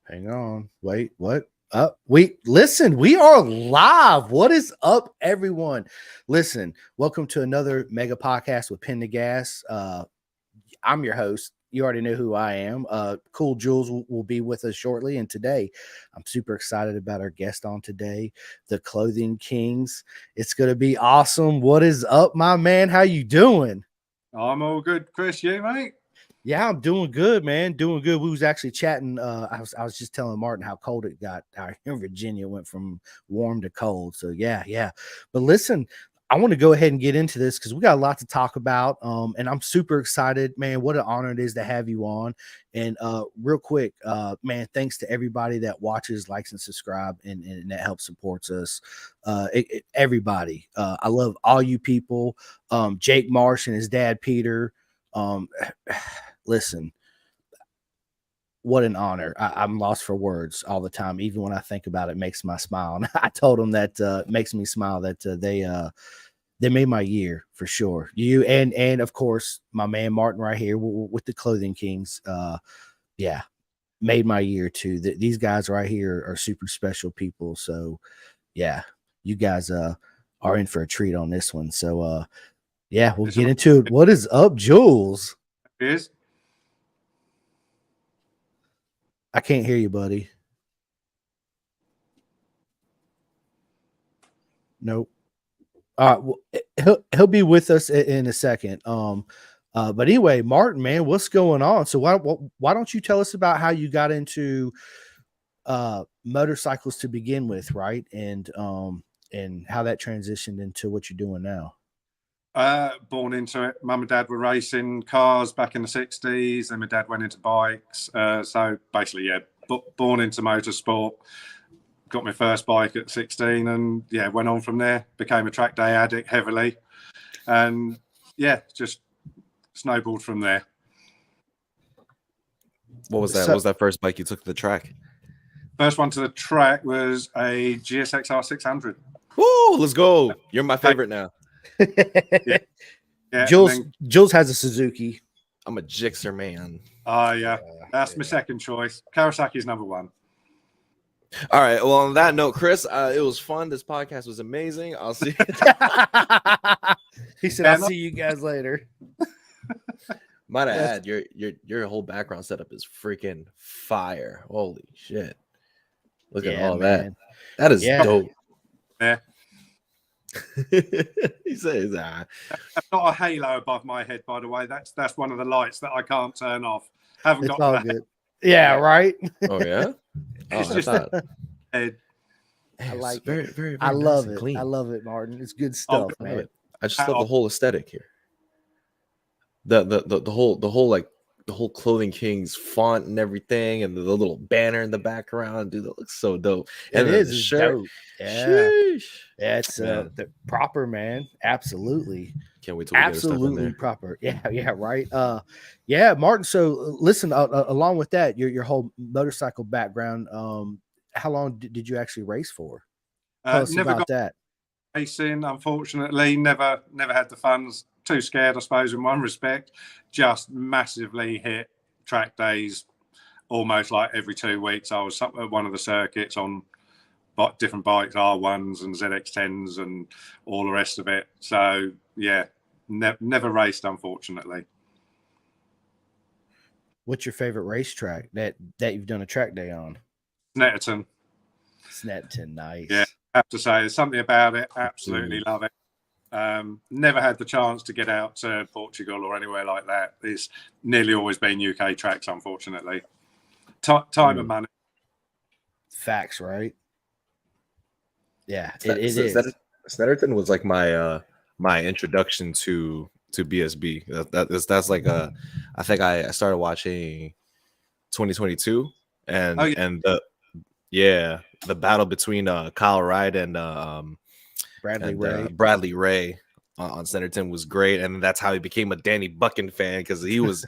Hang on. Wait, what? We are live. What is up, everyone? Listen, welcome to another mega podcast with Pin to Gas. I'm your host. You already know who I am. Cool Jules will be with us shortly. And today, I'm super excited about our guest on today, the Clothing Kings. It's going to be awesome. What is up, my man? How you doing? I'm all good, Chris. You, mate? Yeah, I'm doing good, man. Doing good. We was actually chatting. I was just telling Martin how cold it got out here in Virginia. Went from warm to cold. So yeah. But listen, I want to go ahead and get into this because we got a lot to talk about. And I'm super excited, man. What an honor it is to have you on. And real quick, man, thanks to everybody that watches, likes, and subscribe, and that helps supports us. Everybody. I love all you people. Jake Marsh and his dad Peter. Listen, what an honor. I'm lost for words all the time. Even when I think about it, makes me smile. And I told them that makes me smile that they made my year for sure. You and of course my man Martin right here with the Clothing Kings. Yeah, made my year too. These guys right here are super special people. So yeah, you guys are in for a treat on this one. So yeah, we'll get into it. What is up, Jules? Is I can't hear you, buddy. Nope. All right. Well, he'll be with us in a second. But anyway, Martin, man, what's going on? So why don't you tell us about how you got into motorcycles to begin with, right? And how that transitioned into what you're doing now. born into it. Mum and Dad were racing cars back in the 60s, and my dad went into bikes. So basically, yeah, born into motorsport. Got my first bike at 16, and yeah, went on from there. Became a track day addict heavily, and yeah, just snowballed from there. What was that? What was that first bike you took to the track? First one to the track was a GSXR 600. Woo, let's go. You're my favorite now. Yeah, Jules has a Suzuki. I'm a Gixxer man. Oh, yeah. That's my second choice. Kawasaki's number one. All right. Well, on that note, Chris, it was fun. This podcast was amazing. I'll see you. He said, I'll see you guys later. Might I add, your whole background setup is freaking fire. Holy shit. Look at all man. That is dope. Yeah. He says, I've got a halo above my head, by the way. That's one of the lights that I can't turn off. Haven't It's got all that. good. Yeah, right. Oh yeah. It's just head. I like very, it. very, very I love nice it. clean. I love it, Martin. It's good stuff, I love man. it. I just love the whole aesthetic here. The whole Clothing Kings font and everything, and the little banner in the background, dude, that looks so dope. And it is shirt. dope. Yeah. Sheesh. It's the proper, man. Absolutely. Can't wait till we Absolutely get our stuff in there. proper. Yeah, right. Yeah, Martin. So listen, along with that, your whole motorcycle background, how long did you actually race for? Tell us never about got that. racing, unfortunately. Never had the funds. Too scared, I suppose, in one respect. Just massively hit track days almost like every 2 weeks. I was at one of the circuits on different bikes, R1s and ZX10s and all the rest of it. So yeah, never raced, unfortunately. What's your favorite racetrack that you've done a track day on? Snetterton. Nice. Yeah, I have to say, there's something about it. Absolutely love it. Never had the chance to get out to Portugal or anywhere like that. It's nearly always been UK tracks, unfortunately. Time and money. Facts, right? Yeah, it is. Snetterton was like my introduction to BSB. That's like I think I started watching 2022 and the battle between Kyle Wright and Bradley Ray on Snetterton was great, and that's how he became a Danny Buchan fan, because he was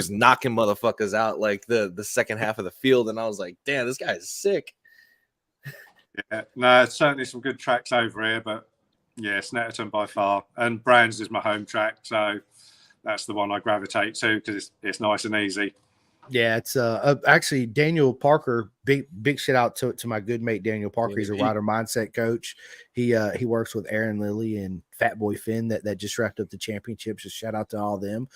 knocking motherfuckers out like the second half of the field, and I was like, damn, this guy is sick. Yeah, no, certainly some good tracks over here, but yeah, Snetterton by far, and Brands is my home track, so that's the one I gravitate to because it's nice and easy. Yeah, it's actually Daniel Parker. Big shout out to my good mate Daniel Parker. He's a rider mindset coach. He works with Aaron Lilly and Fat Boy Finn that just wrapped up the championships. Just shout out to all them.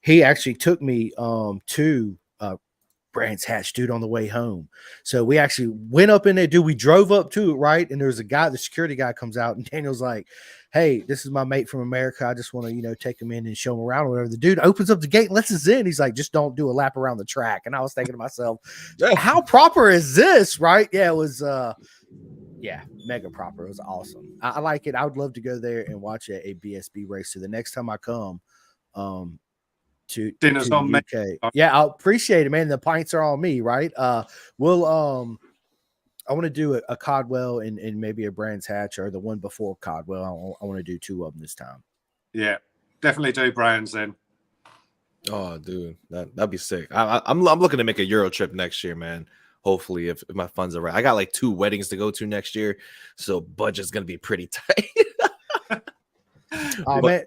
He actually took me to Brands Hatch, dude, on the way home. So we actually went up in there, dude. We drove up to it, right? And there was a guy, the security guy comes out, and Daniel's like, "Hey, this is my mate from America. I just want to, take him in and show him around or whatever." The dude opens up the gate and lets us in. He's like, "Just don't do a lap around the track." And I was thinking to myself, how proper is this, right? Yeah, it was mega proper. It was awesome. I like it. I would love to go there and watch a BSB race. So the next time I come, to Dinner's the on me. UK. Yeah, I appreciate it, man. The pints are on me, right? We'll I want to do a Codwell and maybe a Brands Hatch or the one before Codwell. I want to do 2 of them this time. Yeah, definitely do Brands then. Oh, dude, that'd be sick. I'm looking to make a Euro trip next year, man. Hopefully, if my funds are right. I got like 2 weddings to go to next year, so budget's gonna be pretty tight. Oh, man.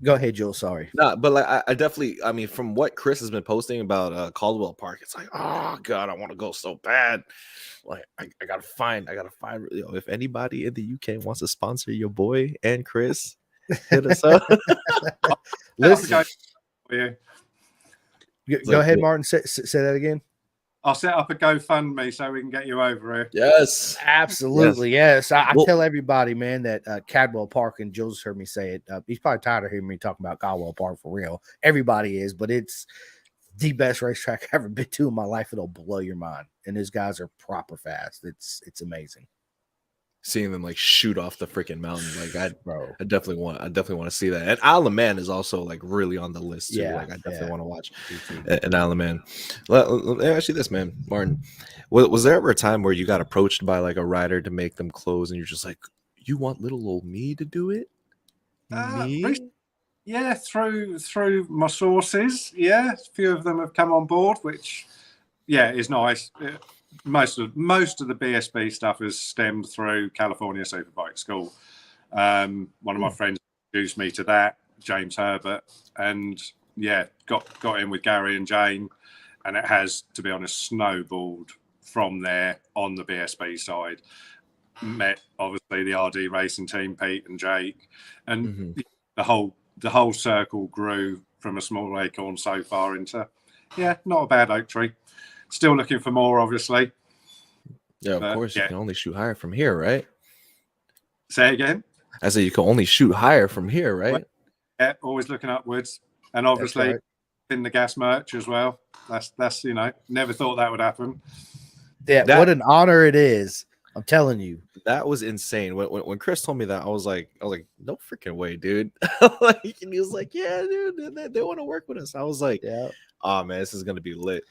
Go ahead, Joel. Sorry. No, but like I definitely, I mean, from what Chris has been posting about Caldwell Park, it's like, oh god, I want to go so bad. Like I gotta find, if anybody in the UK wants to sponsor your boy and Chris, hit us up. Listen, go ahead, Martin. Say that again. I'll set up a GoFundMe so we can get you over here. Yes, absolutely. Yes. I tell everybody, man, that Cadwell Park, and Jules heard me say it. He's probably tired of hearing me talking about Cadwell Park for real. Everybody is, but it's the best racetrack I've ever been to in my life. It'll blow your mind. And those guys are proper fast. It's amazing. Seeing them like shoot off the freaking mountain, like I definitely want to see that. And Isle of Man is also like really on the list too. Like I definitely want to watch an Isle of Man. Let me ask you this, man, Martin. Was there ever a time where you got approached by like a rider to make them close, and you're just like, you want little old me to do it? Me? Yeah, through my sources. Yeah, a few of them have come on board, which is nice. Most of the BSB stuff has stemmed through California Superbike School. One of my friends introduced me to that, James Herbert, and got in with Gary and Jane, and it has, to be honest, snowballed from there on the BSB side. Met obviously the RD racing team, Pete and Jake, and the whole circle grew from a small acorn so far into not a bad oak tree. Still looking for more, obviously. Yeah, of course. You can only shoot higher from here, right? Say again? I said you can only shoot higher from here, right? Yeah, always looking upwards. And obviously in the gas merch as well. That's never thought that would happen. Yeah, what an honor it is. I'm telling you. That was insane. When Chris told me that, I was like, no freaking way, dude. And he was like, yeah, dude, they want to work with us. I was like, oh man, this is gonna be lit.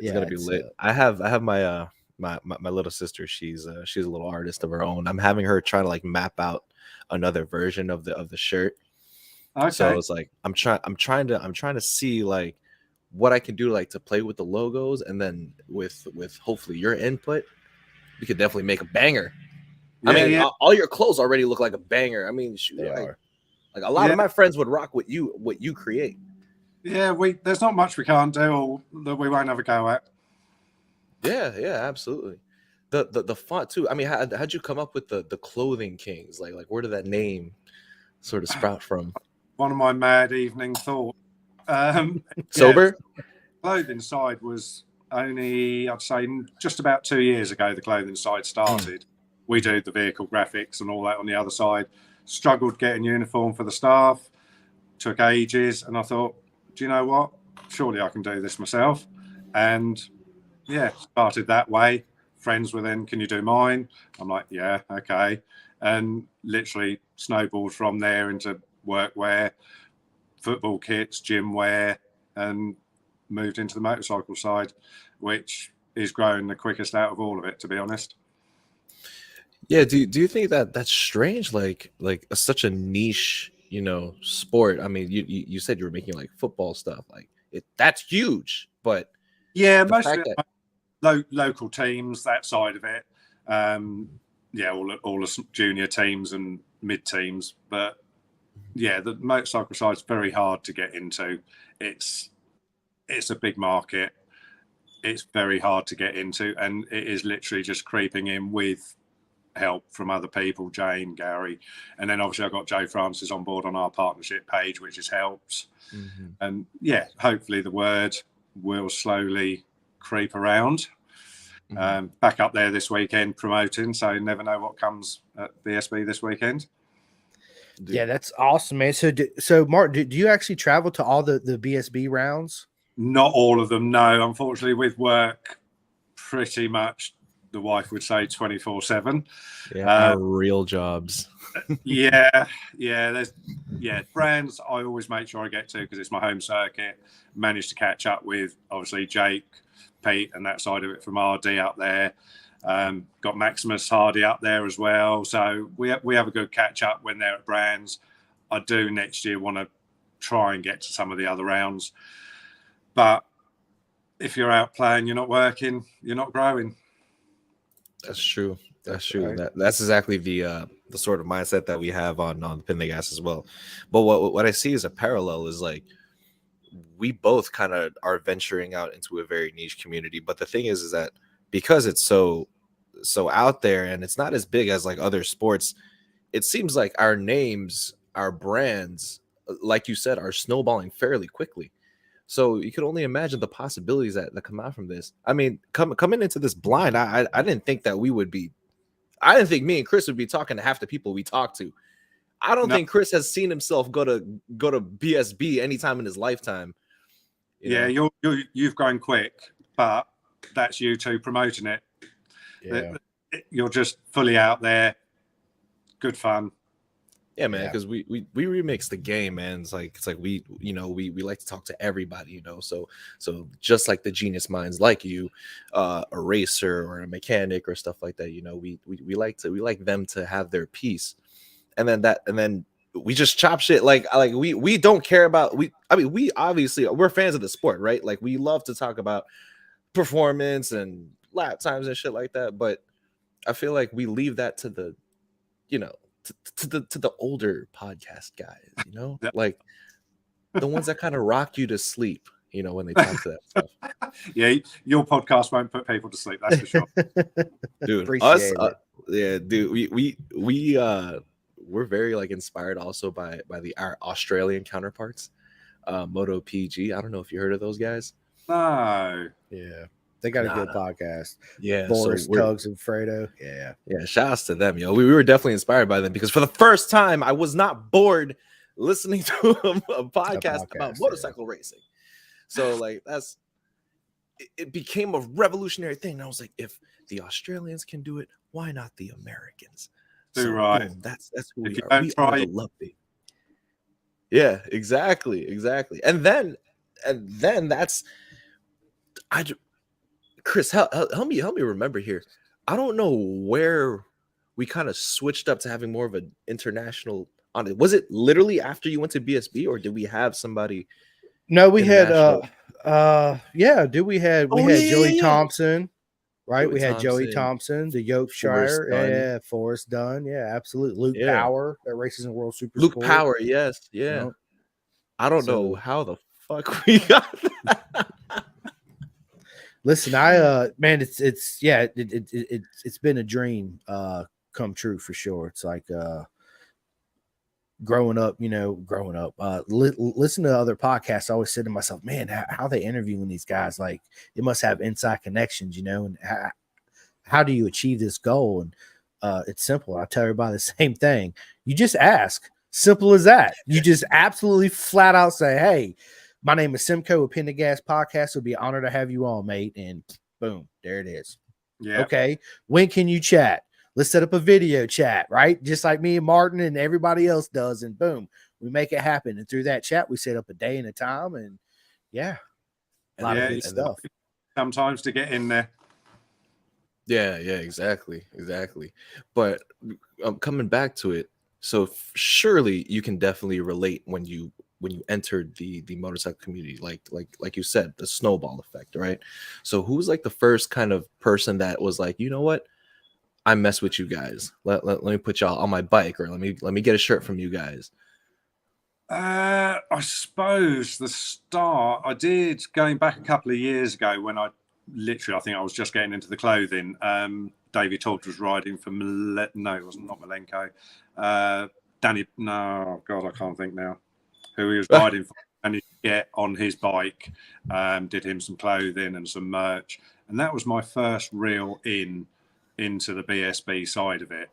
It's gonna be lit. I have my my little sister. She's a little artist of her own. I'm having her try to like map out another version of the shirt. Okay. So it's like I'm trying to see like what I can do like to play with the logos, and then with hopefully your input, we could definitely make a banger. I mean, all your clothes already look like a banger. I mean, shoot, like a lot of my friends would rock what you create. Yeah, there's not much we can't do or that we won't have a go at. Yeah, absolutely. The font too. I mean, how'd you come up with the Clothing Kings? Like where did that name sort of sprout from? One of my mad evening thoughts. Sober? Clothing side was only, I'd say, just about 2 years ago. The clothing side started. We do the vehicle graphics and all that on the other side. Struggled getting uniform for the staff. Took ages, and I thought, do you know what? Surely I can do this myself. And started that way. Friends were then, can you do mine? I'm like, yeah, okay. And literally snowballed from there into workwear, football kits, gym wear, and moved into the motorcycle side, which is growing the quickest out of all of it, to be honest. Yeah, do you think that that's strange? Like such a niche, sport. I mean, you said you were making like football stuff, like that's huge, but mostly local teams, that side of it. All the junior teams and mid teams, but the motorcycle side is very hard to get into. It's it's a big market. It's very hard to get into, and it is literally just creeping in with help from other people, Jane, Gary, and then obviously I've got Joe Francis on board on our partnership page, which has helped. And yeah, hopefully the word will slowly creep around. Back up there this weekend promoting, so you never know what comes at BSB this weekend. Dude. Yeah, that's awesome, man. So Mark, do you actually travel to all the BSB rounds? Not all of them, no. Unfortunately, with work, pretty much the wife would say 24/7. Yeah, our real jobs. yeah. Brands I always make sure I get to because it's my home circuit. Managed to catch up with obviously Jake, Pete, and that side of it from RD up there. Got Maximus Hardy up there as well. So we have a good catch up when they're at brands. I do next year want to try and get to some of the other rounds. But if you're out playing, you're not working, you're not growing. That's true. That's true. Right. That's exactly the sort of mindset that we have on the Pin the Gas as well. But what I see as a parallel is like we both kind of are venturing out into a very niche community. But the thing is that because it's so out there and it's not as big as like other sports, it seems like our names, our brands, like you said, are snowballing fairly quickly. So you could only imagine the possibilities that come out from this. I mean, coming into this blind, I didn't think that we would be. I didn't think me and Chris would be talking to half the people we talk to. I don't think Chris has seen himself go to BSB anytime in his lifetime. You've grown quick, but that's you two promoting it. Yeah. You're just fully out there. Good fun. Yeah, man, because we remix the game, man. It's like we like to talk to everybody, So just like the genius minds like you, a racer or a mechanic or stuff like that, we like them to have their piece. And then we just chop shit like we don't care about we obviously we're fans of the sport, right? Like we love to talk about performance and lap times and shit like that, but I feel like we leave that to the to the older podcast guys, like the ones that kind of rock you to sleep, when they talk to that stuff. Yeah, your podcast won't put people to sleep, that's for sure. Dude, we're very like inspired also by our Australian counterparts, Moto PG. I don't know if you heard of those guys. No. Yeah. They got a good podcast. Yeah. Boris, Tugs, and Fredo. Yeah. Yeah. Shout outs to them, We were definitely inspired by them because for the first time, I was not bored listening to a podcast about motorcycle racing. So, like, it became a revolutionary thing. And I was like, if the Australians can do it, why not the Americans? So, right. Boom, that's who we are. We are the lovely. Yeah, exactly. And then that's Chris, help me remember here. I don't know where we kind of switched up to having more of an international on it. Was it literally after you went to BSB, or did we have somebody? No, we had we had Joey Thompson, right? We had Joey Thompson, the Yorkshire, Forrest Dunn, absolutely. Luke Power that races in World Super Luke Sport. Power, yes, yeah. I don't know how the fuck we got that. Listen, man, it's been a dream come true for sure. It's like growing up, listen to other podcasts. I always said to myself, man, how are they interviewing these guys? Like, it must have inside connections, and how do you achieve this goal? And it's simple. I tell everybody the same thing. You just ask. Simple as that. You just absolutely flat out say, hey, my name is Simcoe with Pin the Gas Podcast. It'll be an honor to have you on, mate. And boom, there it is. Yeah. Okay. When can you chat? Let's set up a video chat, right? Just like me and Martin and everybody else does. And boom, we make it happen. And through that chat, we set up a day and a time. And a lot of good stuff. Sometimes to get in there. Yeah, exactly. But coming back to it, so surely you can definitely relate when you entered the motorcycle community, like you said, the snowball effect, right? So who's like the first kind of person that was like, you know what, I mess with you guys. Let me put y'all on my bike, or let me get a shirt from you guys. I suppose the start I did going back a couple of years ago when I think I was just getting into the clothing. David Todd was riding for no, it wasn't, not Malenko. Danny, no, God, I can't think now who he was riding for. And he get on his bike, did him some clothing and some merch, and that was my first real into the BSB side of it.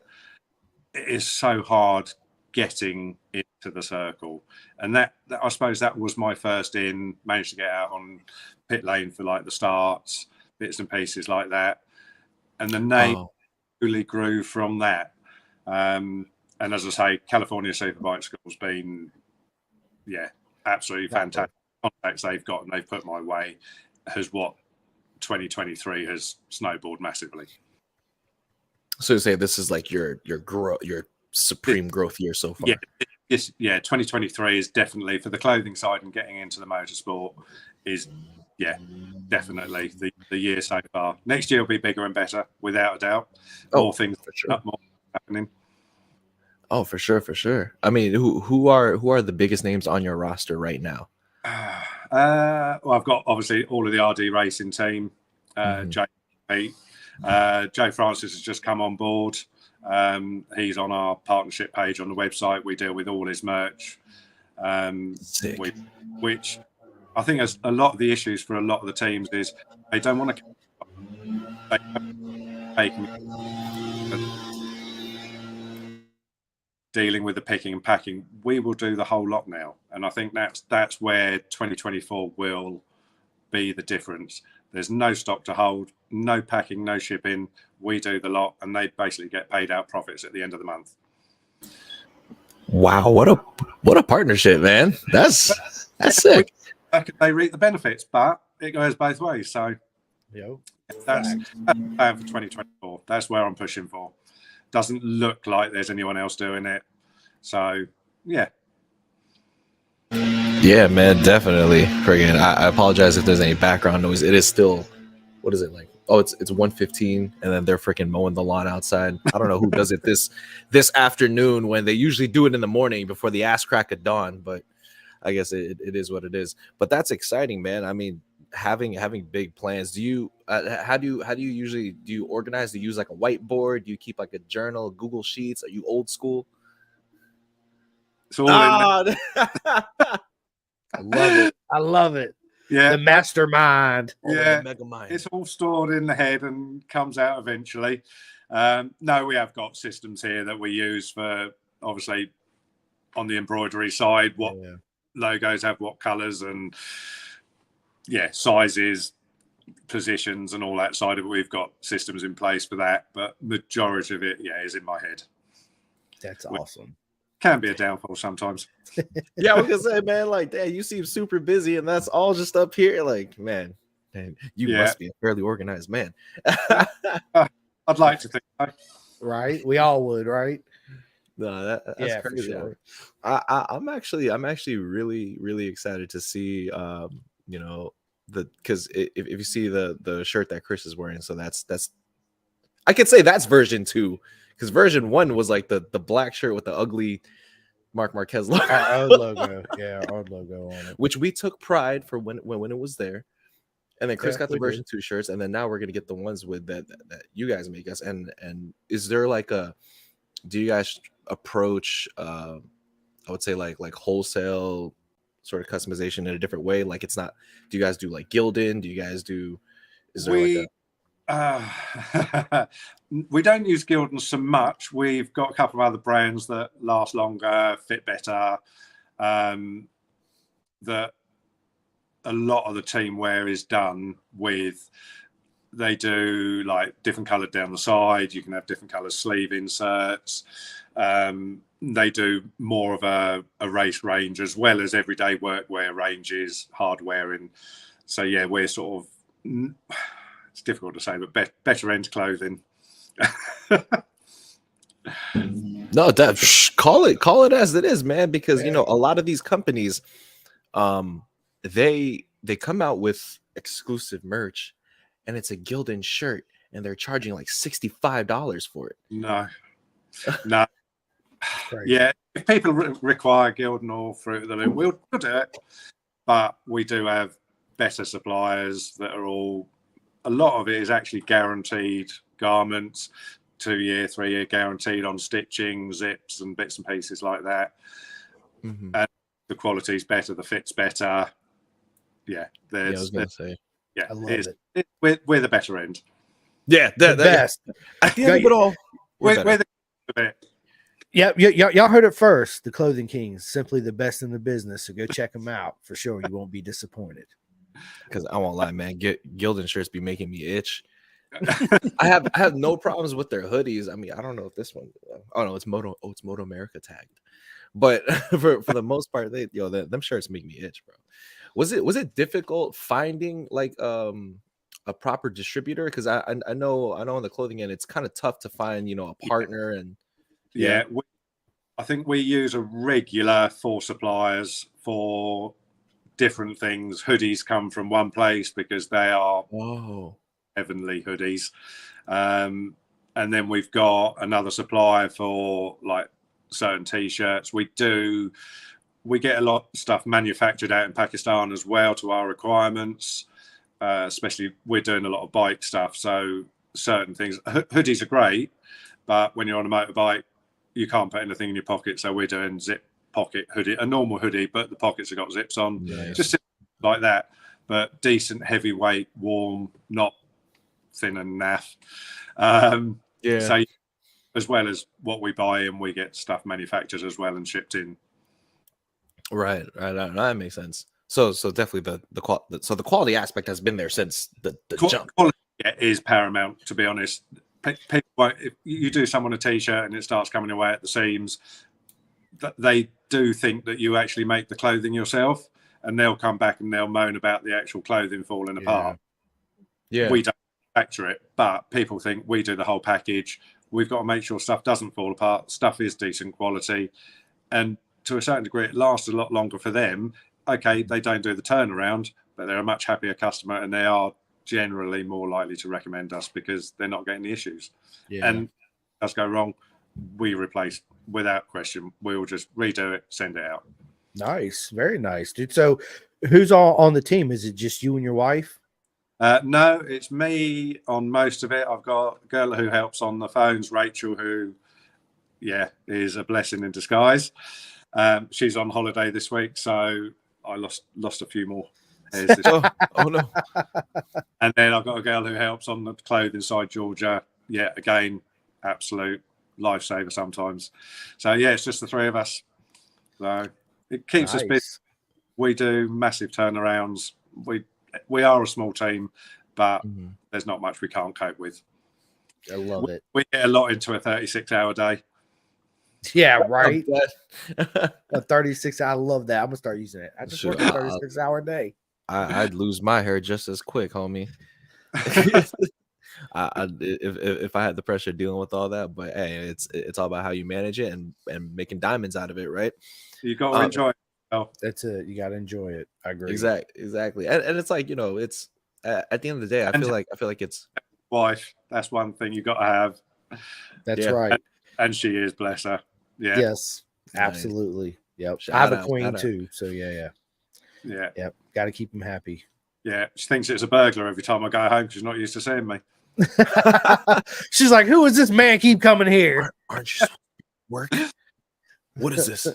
It is so hard getting into the circle, and that I suppose that was my first in. Managed to get out on pit lane for like the starts, bits and pieces like that, and the name really grew from that. And as I say, California Superbike School's been, absolutely fantastic. Contacts they've got and they've put my way has what 2023 has snowballed massively. So you say this is like your supreme growth year so far? Yeah, 2023 is definitely, for the clothing side and getting into the motorsport, is definitely the year so far. Next year will be bigger and better, without a doubt. More things more happening. Oh, for sure. I mean, who are the biggest names on your roster right now? Well, I've got obviously all of the RD racing team. Jake, Joe Francis has just come on board. He's on our partnership page on the website. We deal with all his merch, which I think is a lot of the issues for a lot of the teams is they don't want to dealing with the picking and packing. We will do the whole lot now, and I think that's where 2024 will be the difference. There's no stock to hold, no packing, no shipping. We do the lot, and they basically get paid out profits at the end of the month. Wow, what a partnership, man! That's sick. They reap the benefits, but it goes both ways. So, that's for 2024. That's where I'm pushing for. Doesn't look like there's anyone else doing it. So, yeah. Yeah, man, definitely. Friggin', I apologize if there's any background noise. It is still, what is it like? Oh, it's 1:15, and then they're freaking mowing the lawn outside. I don't know who does it this afternoon when they usually do it in the morning before the ass crack of dawn, but I guess it is what it is. But that's exciting, man. I mean, having big plans. Do you how do you usually organize? Do you use like a whiteboard? Do you keep like a journal, Google Sheets? Are you old school? It's all in there. I love it. Yeah, the mastermind. Yeah, the megamind. It's all stored in the head and comes out eventually. No, we have got systems here that we use for, obviously, on the embroidery side, what logos have what colors and sizes, positions, and all that side of it. We've got systems in place for that, but majority of it, is in my head. That's awesome. Can be a downfall sometimes. Yeah, I was gonna say, man, like, damn, you seem super busy, and that's all just up here. Like, man, you must be a fairly organized man. I'd like to think so. Right? We all would, right? No, that's crazy. For sure. I'm actually really, really excited to see, because if you see the shirt that Chris is wearing, so that's I could say that's version 2. Because version 1 was like the black shirt with the ugly Marc Marquez logo. Our logo, our logo on it. Which we took pride for when it was there. And then Chris got the version 2 shirts, and then now we're gonna get the ones with that you guys make us. And is there like do you guys approach I would say like wholesale sort of customization in a different way? Like, it's not, do you guys do like Gildan? Is there we don't use Gildan so much. We've got a couple of other brands that last longer, fit better, that a lot of the team wear is done with. They do like different colored down the side. You can have different color sleeve inserts. They do more of a race range as well as everyday workwear ranges, hardware. And so, we're sort of, it's difficult to say, but better end clothing. No, call it as it is, man, because a lot of these companies they come out with exclusive merch and it's a Gildan shirt and they're charging like $65 for it. No. Yeah, if people require Gildan or Fruit of the Loom, we'll do it. But we do have better suppliers that are all. A lot of it is actually guaranteed garments, 2-year, 3-year guaranteed on stitching, zips, and bits and pieces like that. Mm-hmm. And the quality's better, the fit's better. Yeah, I was gonna say. Yeah, I love it. We're the better end. Yeah, the best. At the end of it all, we're the bit. Yep, y'all heard it first. The Clothing Kings, simply the best in the business. So go check them out for sure. You won't be disappointed. Because I won't lie, man, Gildan shirts be making me itch. I have no problems with their hoodies. I mean, I don't know if this one. Oh no, it's Moto. Oh, it's Moto America tagged. But for the most part, them shirts make me itch, bro. Was it difficult finding like a proper distributor? Because I know on the clothing end, it's kind of tough to find a partner and I think we use a regular 4 suppliers for different things. Hoodies come from one place because they are heavenly hoodies, and then we've got another supplier for like certain t-shirts. We get a lot of stuff manufactured out in Pakistan as well to our requirements, especially we're doing a lot of bike stuff, so certain things. Hoodies are great, but when you're on a motorbike you can't put anything in your pocket, so we're doing zip pocket hoodie, a normal hoodie, but the pockets have got zips on. Nice. Just like that, but decent, heavyweight, warm, not thin and naff. So as well as what we buy in, we get stuff manufactured as well and shipped in. Right. That makes sense. So definitely the quality aspect has been there since the jump. Quality is paramount, to be honest. People, if you do someone a t-shirt and it starts coming away at the seams, they do think that you actually make the clothing yourself, and they'll come back and they'll moan about the actual clothing falling apart. Yeah, we don't manufacture it, but people think we do the whole package. We've got to make sure stuff doesn't fall apart. Stuff is decent quality, and to a certain degree, it lasts a lot longer for them. Okay, they don't do the turnaround, but they're a much happier customer, and they are generally more likely to recommend us because they're not getting the issues. And if it does go wrong, we replace without question. We will just redo it, send it out. Nice, very nice, dude. So who's all on the team? Is it just you and your wife? No, it's me on most of it. I've got a girl who helps on the phones, Rachel, who is a blessing in disguise. She's on holiday this week, so I lost a few more hairs this week. Oh no. And then I've got a girl who helps on the clothing side, Georgia. Yeah, again, absolute lifesaver sometimes. So it's just the 3 of us. So it keeps us busy. We do massive turnarounds. We are a small team, but there's not much we can't cope with. I love it. We get a lot into a 36-hour day. Yeah, right. A 36. I love that. I'm gonna start using it. I just work a 36-hour day. I'd lose my hair just as quick, homie. If I had the pressure dealing with all that, but hey, it's all about how you manage it and making diamonds out of it, right? You got to enjoy it. That's it. You got to enjoy it. I agree. Exactly. And it's like it's at the end of the day, I feel like it's wife. That's one thing you got to have. That's right. And she is, bless her. Yeah. Yes. Absolutely. Yep. I have a queen too. So yeah. Yep. Got to keep them happy. Yeah. She thinks it's a burglar every time I go home because she's not used to seeing me. She's like, "Who is this man keep coming here? Aren't you working? What is this?"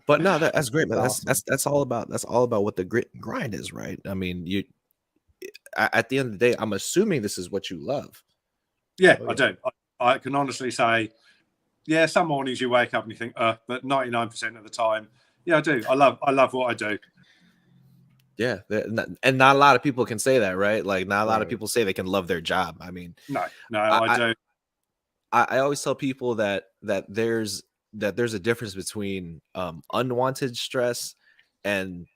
But no, that's great, man. That's all about what the grit and grind is, right? I mean, at the end of the day, I'm assuming this is what you love. Yeah, I do. I can honestly say, some mornings you wake up and you think, but 99% of the time, I do. I love what I do. Yeah, and not a lot of people can say that, right? Like, not a lot of people say they can love their job. I mean, no, I do. I always tell people that there's a difference between unwanted stress and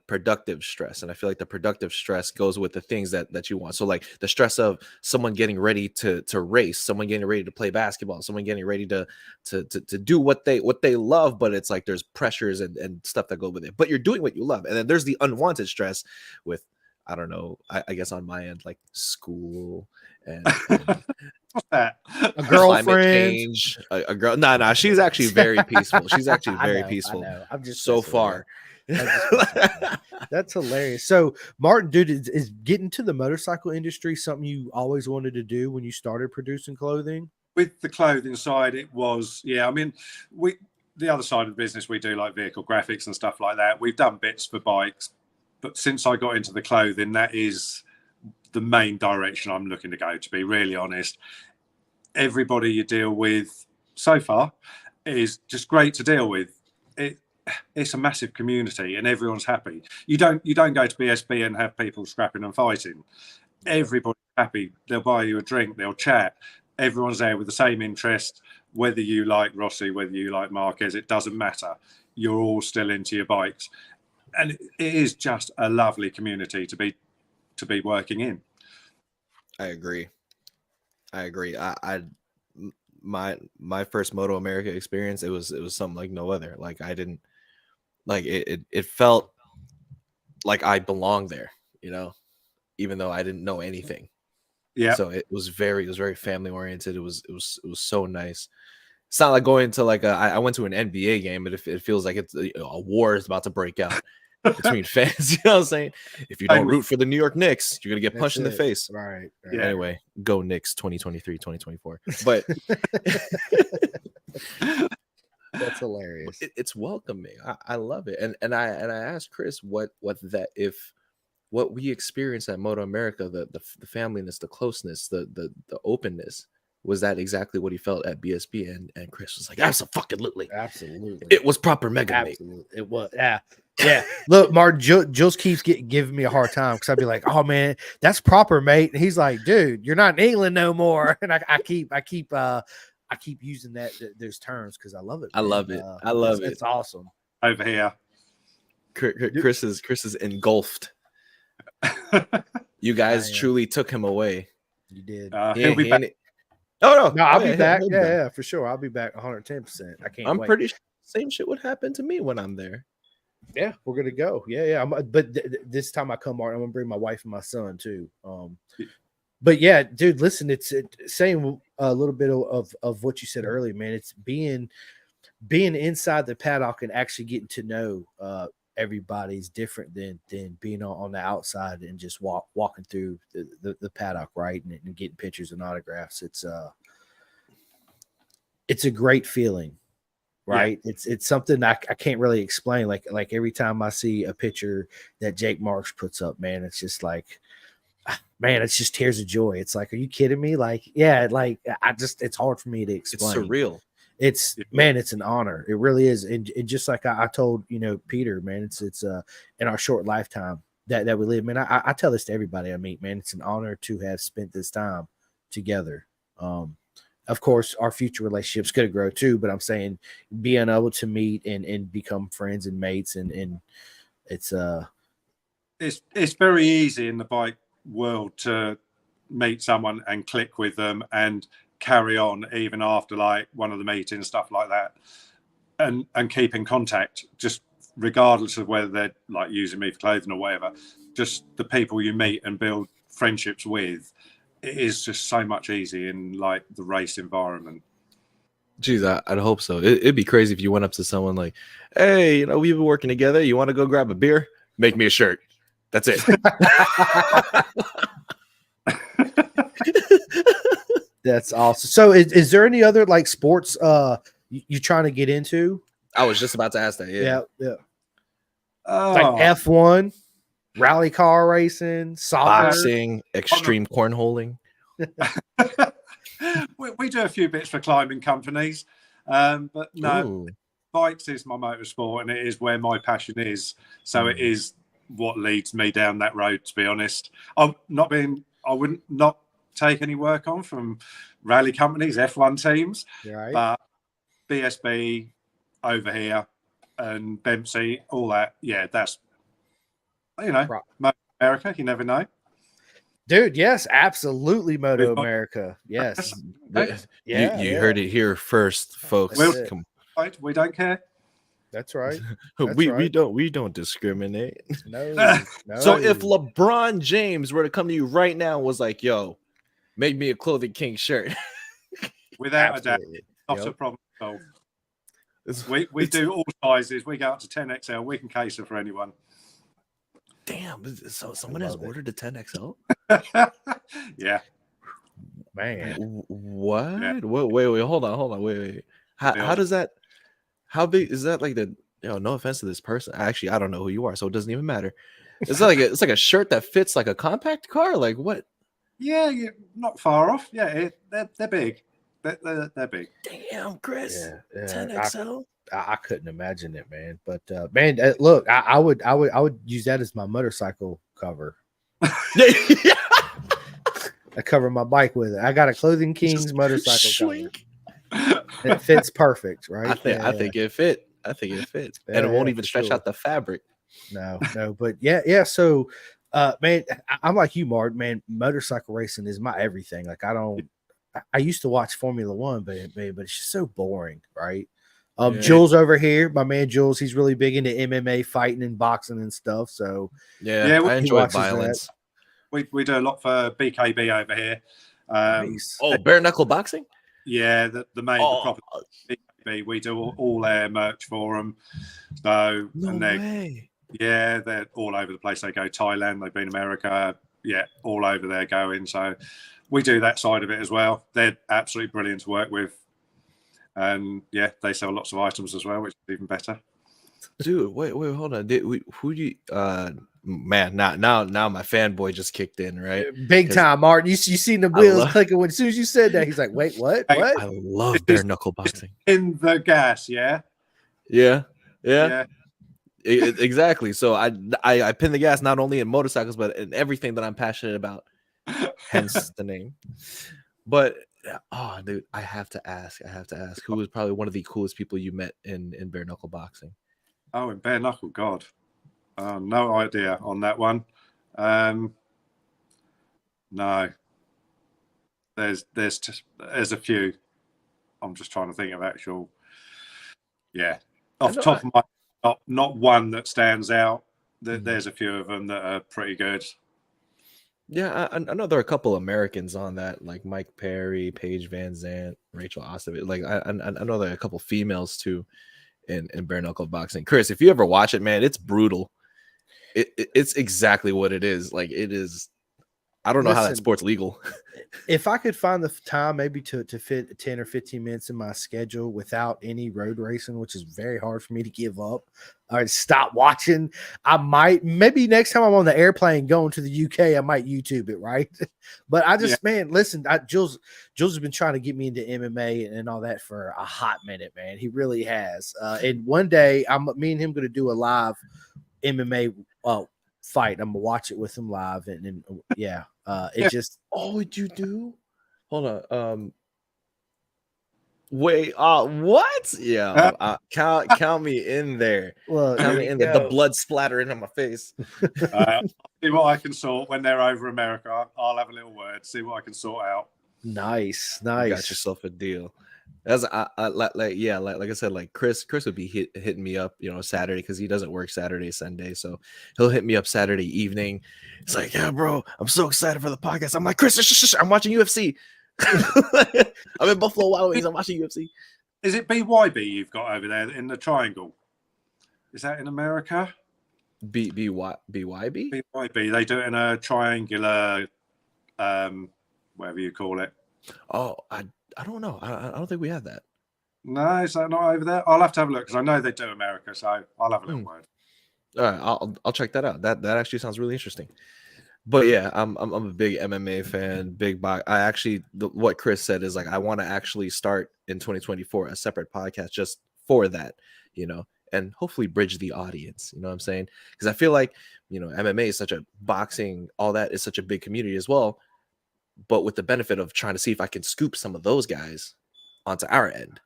productive stress, and I feel like the productive stress goes with the things that you want. So like the stress of someone getting ready to race, someone getting ready to play basketball, someone getting ready to do what they love, but it's like there's pressures and stuff that go with it, but you're doing what you love. And then there's the unwanted stress with I don't know, I guess on my end, like school and What's that? A climate girlfriend. change. A girl. Nah. She's actually very peaceful. She's actually very peaceful. I know. I'm just so far. That's hilarious. So, Martin, dude, is getting to the motorcycle industry something you always wanted to do when you started producing clothing? With the clothing side, it was, yeah. I mean, the other side of the business, we do like vehicle graphics and stuff like that. We've done bits for bikes, but since I got into the clothing, that is the main direction I'm looking to go, to be really honest. Everybody you deal with so far is just great to deal with. It's a massive community and everyone's happy. You don't go to BSB and have people scrapping and fighting. Everybody's happy. They'll buy you a drink, they'll chat. Everyone's there with the same interest. Whether you like Rossi, whether you like Marquez, it doesn't matter. You're all still into your bikes. And it is just a lovely community to be working in. I agree. My first Moto America experience, it was something like no other. Like I didn't like it felt like I belonged there, you know, even though I didn't know anything. Yeah. So it was very family oriented. It was so nice. It's not like going to like I went to an NBA game, but it feels like it's a war is about to break out between fans. You know what I'm saying? If you don't root for the New York Knicks, you're gonna get punched in the face. Right. Yeah. Anyway, go Knicks 2023, 2024. But that's hilarious. It's welcoming. I love it. And I asked Chris what we experienced at Moto America, the familyness, the closeness, the openness. Was that exactly what he felt at BSB? And Chris was like, absolutely. It was proper mega mate. It was. Yeah. Look, Martin, Jules keeps giving me a hard time because I'd be like, oh man, that's proper, mate. And he's like, dude, you're not in England no more. And I keep using those terms because I love it. I love it. I love it. It's awesome. Over here. Chris is engulfed. You guys truly took him away. You did. He'll be back. No, I'll be back. Yeah, for sure. I'll be back 110%. I can't. I'm pretty sure same shit would happen to me when I'm there. Yeah, we're gonna go. Yeah. But this time I come, Martin, I'm gonna bring my wife and my son too. But yeah, dude, listen, it's saying a little bit of what you said earlier, man. It's being inside the paddock and actually getting to know everybody's different than being on the outside and just walking through the paddock, right, and getting pictures and autographs. It's a great feeling, right? Yeah. It's something I can't really explain. Like every time I see a picture that Jake Marsh puts up, man, it's just like, man, it's just tears of joy. It's like, are you kidding me? Like, yeah, like it's hard for me to explain. It's surreal. It's man, it's an honor. It really is. And just like I told, Peter, man, it's in our short lifetime that we live, man. I tell this to everybody I meet, man. It's an honor to have spent this time together. Of course, our future relationships could grow too, but I'm saying being able to meet and become friends and mates and it's very easy in the bike world to meet someone and click with them and carry on even after like one of the meetings, stuff like that, and keep in contact, just regardless of whether they're like using me for clothing or whatever. Just the people you meet and build friendships with, it is just so much easier in like the race environment. Geez, I'd hope so. It'd be crazy if you went up to someone like, hey, we've been working together, you want to go grab a beer? Make me a shirt. That's it. That's awesome. So is there any other like sports you trying to get into? I was just about to ask that. Yeah. Like F1, rally car racing, soccer, boxing, extreme cornholing. we do a few bits for climbing companies, but no, Ooh. Bikes is my motorsport and it is where my passion is. So it is what leads me down that road, to be honest. I wouldn't not take any work on from rally companies, F1 teams, right. But BSB over here and Bempsey, all that. Yeah, that's, right. Moto America, you never know. Dude, yes, absolutely. Moto America. Yes. You heard it here first, folks. We don't care. That's right. we don't discriminate. No. So if LeBron James were to come to you right now and was like, "Yo, make me a Clothing King shirt," without a doubt, not a problem at all. We do all sizes. We go up to 10XL. We can cater for anyone. Damn! So someone has ordered a 10XL. Yeah. Man. What? Yeah. Wait. Hold on. Wait. How does that? How big is that? Like no offense to this person. Actually, I don't know who you are, so it doesn't even matter. It's like it's like a shirt that fits like a compact car. Like what? Yeah, you're not far off. Yeah, they're big. They're big. Damn, Chris. 10XL. I couldn't imagine it, man. But man, look, I would use that as my motorcycle cover. Yeah. I cover my bike with it. I got a Clothing King's motorcycle cover. It fits perfect, right? I think it fits. And it won't even stretch out the fabric. No, but yeah. So, man, I'm like you, Mark. Man, motorcycle racing is my everything. Like I used to watch Formula One, but it's just so boring, right? Jules over here, my man Jules, he's really big into MMA fighting and boxing and stuff. So yeah, I enjoy violence. We do a lot for BKB over here. Nice. Bare knuckle boxing. Yeah, the proper BKB. We do all their merch for them. So they're all over the place. They go Thailand, they've been America, all over there going. So we do that side of it as well. They're absolutely brilliant to work with. And they sell lots of items as well, which is even better. Dude, wait, hold on. Who do you man, now my fanboy just kicked in, right? Big time, Martin. You seen the wheels clicking as soon as you said that. He's like, wait, what? What? I love bare knuckle boxing. In the gas, yeah. Exactly. So I pin the gas not only in motorcycles, but in everything that I'm passionate about. Hence the name. But dude, I have to ask, who was probably one of the coolest people you met in bare knuckle boxing? Oh, in bare knuckle, God. No idea on that one. No. There's a few. I'm just trying to think of actual. Yeah. Off the top of my not one that stands out. There's a few of them that are pretty good. Yeah, I know there are a couple Americans on that, like Mike Perry, Paige Van Zandt, Rachel Ostrovich. Like I know there are a couple females too in bare knuckle boxing. Chris, if you ever watch it, man, it's brutal. It's exactly what it is. Like it is. I don't know how that sport's legal. If I could find the time maybe to fit 10 or 15 minutes in my schedule without any road racing, which is very hard for me to give up, or stop watching, I might, maybe next time I'm on the airplane going to the UK, I might YouTube it, right? But I just, man, listen, Jules has been trying to get me into MMA and all that for a hot minute, man. He really has. And one day, me and him going to do a live MMA fight. I'm gonna watch it with him live, and just. Oh, would you do? Hold on. Wait. What? Yeah. Count me in there. Well, count me in there. The blood splattering on my face. I'll see what I can sort when they're over America. I'll have a little word. See what I can sort out. Nice. You got yourself a deal. As like I said, like Chris would be hitting me up, Saturday, because he doesn't work Saturday, Sunday, so he'll hit me up Saturday evening. It's like, yeah, bro, I'm so excited for the podcast. I'm like, Chris, I'm watching UFC. I'm in Buffalo Wild Wings. I'm watching UFC. Is it BYB you've got over there in the triangle? Is that in America? BYB? BYB. They do it in a triangular, whatever you call it. Oh, I don't know. I don't think we have that. No, is that not over there? I'll have to have a look because I know they do America, so I'll have a little word. All right, I'll check that out. That actually sounds really interesting. But yeah, I'm a big MMA fan. What Chris said is like I want to actually start in 2024 a separate podcast just for that, and hopefully bridge the audience. You know what I'm saying? Because I feel like MMA is such a boxing, all that is such a big community as well. But with the benefit of trying to see if I can scoop some of those guys onto our end.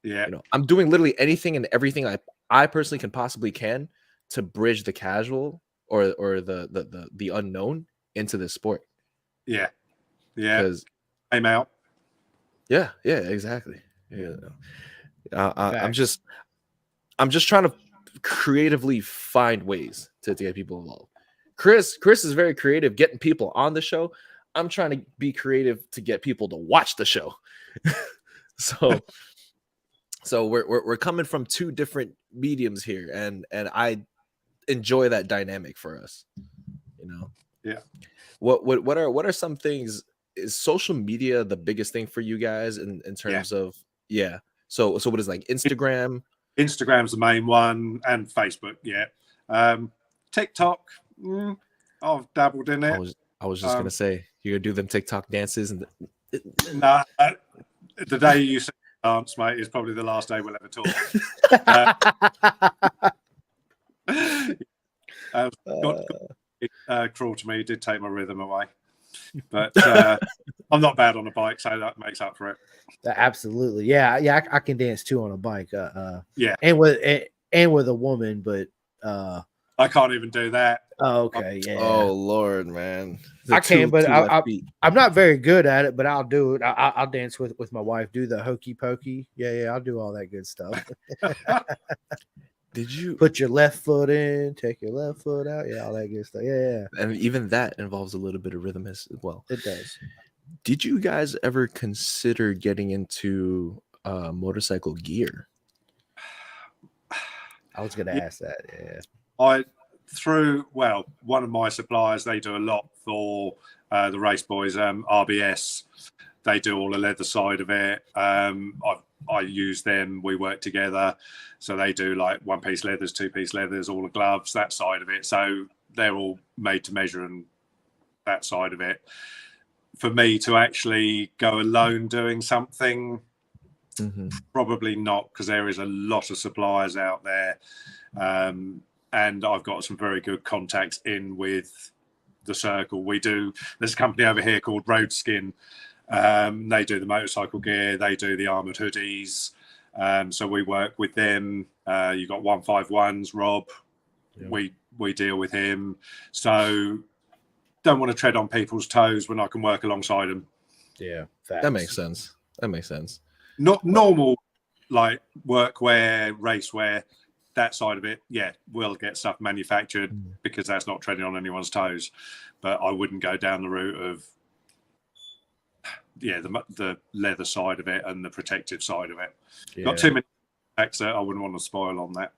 Yeah. I'm doing literally anything and everything I personally can to bridge the casual or the unknown into this sport. Yeah. Yeah. I'm out. Yeah, exactly. Yeah. I'm just trying to creatively find ways to get people involved. Chris is very creative getting people on the show. I'm trying to be creative to get people to watch the show. so we're coming from two different mediums here, and I enjoy that dynamic for us. Yeah. What are some things? Is social media the biggest thing for you guys in terms of So what is like Instagram? Instagram's the main one, and Facebook. Yeah. TikTok. I've dabbled in it. I was just gonna say you're gonna do them TikTok dances and. No, the day you say dance, mate, is probably the last day we'll ever talk. Cruel to me, did take my rhythm away, but I'm not bad on a bike, so that makes up for it. Absolutely, yeah. I can dance too on a bike. Yeah, and with a woman, but I can't even do that. Oh, okay, yeah. Oh Lord, man, I can, but I'm not very good at it. But I'll do it. I'll dance with my wife. Do the hokey pokey. Yeah. I'll do all that good stuff. Did you put your left foot in, take your left foot out? Yeah, all that good stuff. Yeah. And even that involves a little bit of rhythm as well. It does. Did you guys ever consider getting into motorcycle gear? I was going to ask that. Yeah. One of my suppliers, they do a lot for the race boys, RBS. They do all the leather side of it. I use them. We work together. So they do like one-piece leathers, two-piece leathers, all the gloves, that side of it. So they're all made to measure and that side of it. For me to actually go alone doing something, probably not, because there is a lot of suppliers out there. And I've got some very good contacts in with the circle. There's a company over here called Roadskin. They do the motorcycle gear, they do the armored hoodies. So we work with them. You got 151s, Rob. Yeah. We deal with him. So don't want to tread on people's toes when I can work alongside them. Yeah, that makes sense. Not normal like workwear, racewear, that side of it. Yeah, we'll get stuff manufactured because that's not treading on anyone's toes. But I wouldn't go down the route of the leather side of it and the protective side of it. Yeah. Got too many facts that I wouldn't want to spoil on that.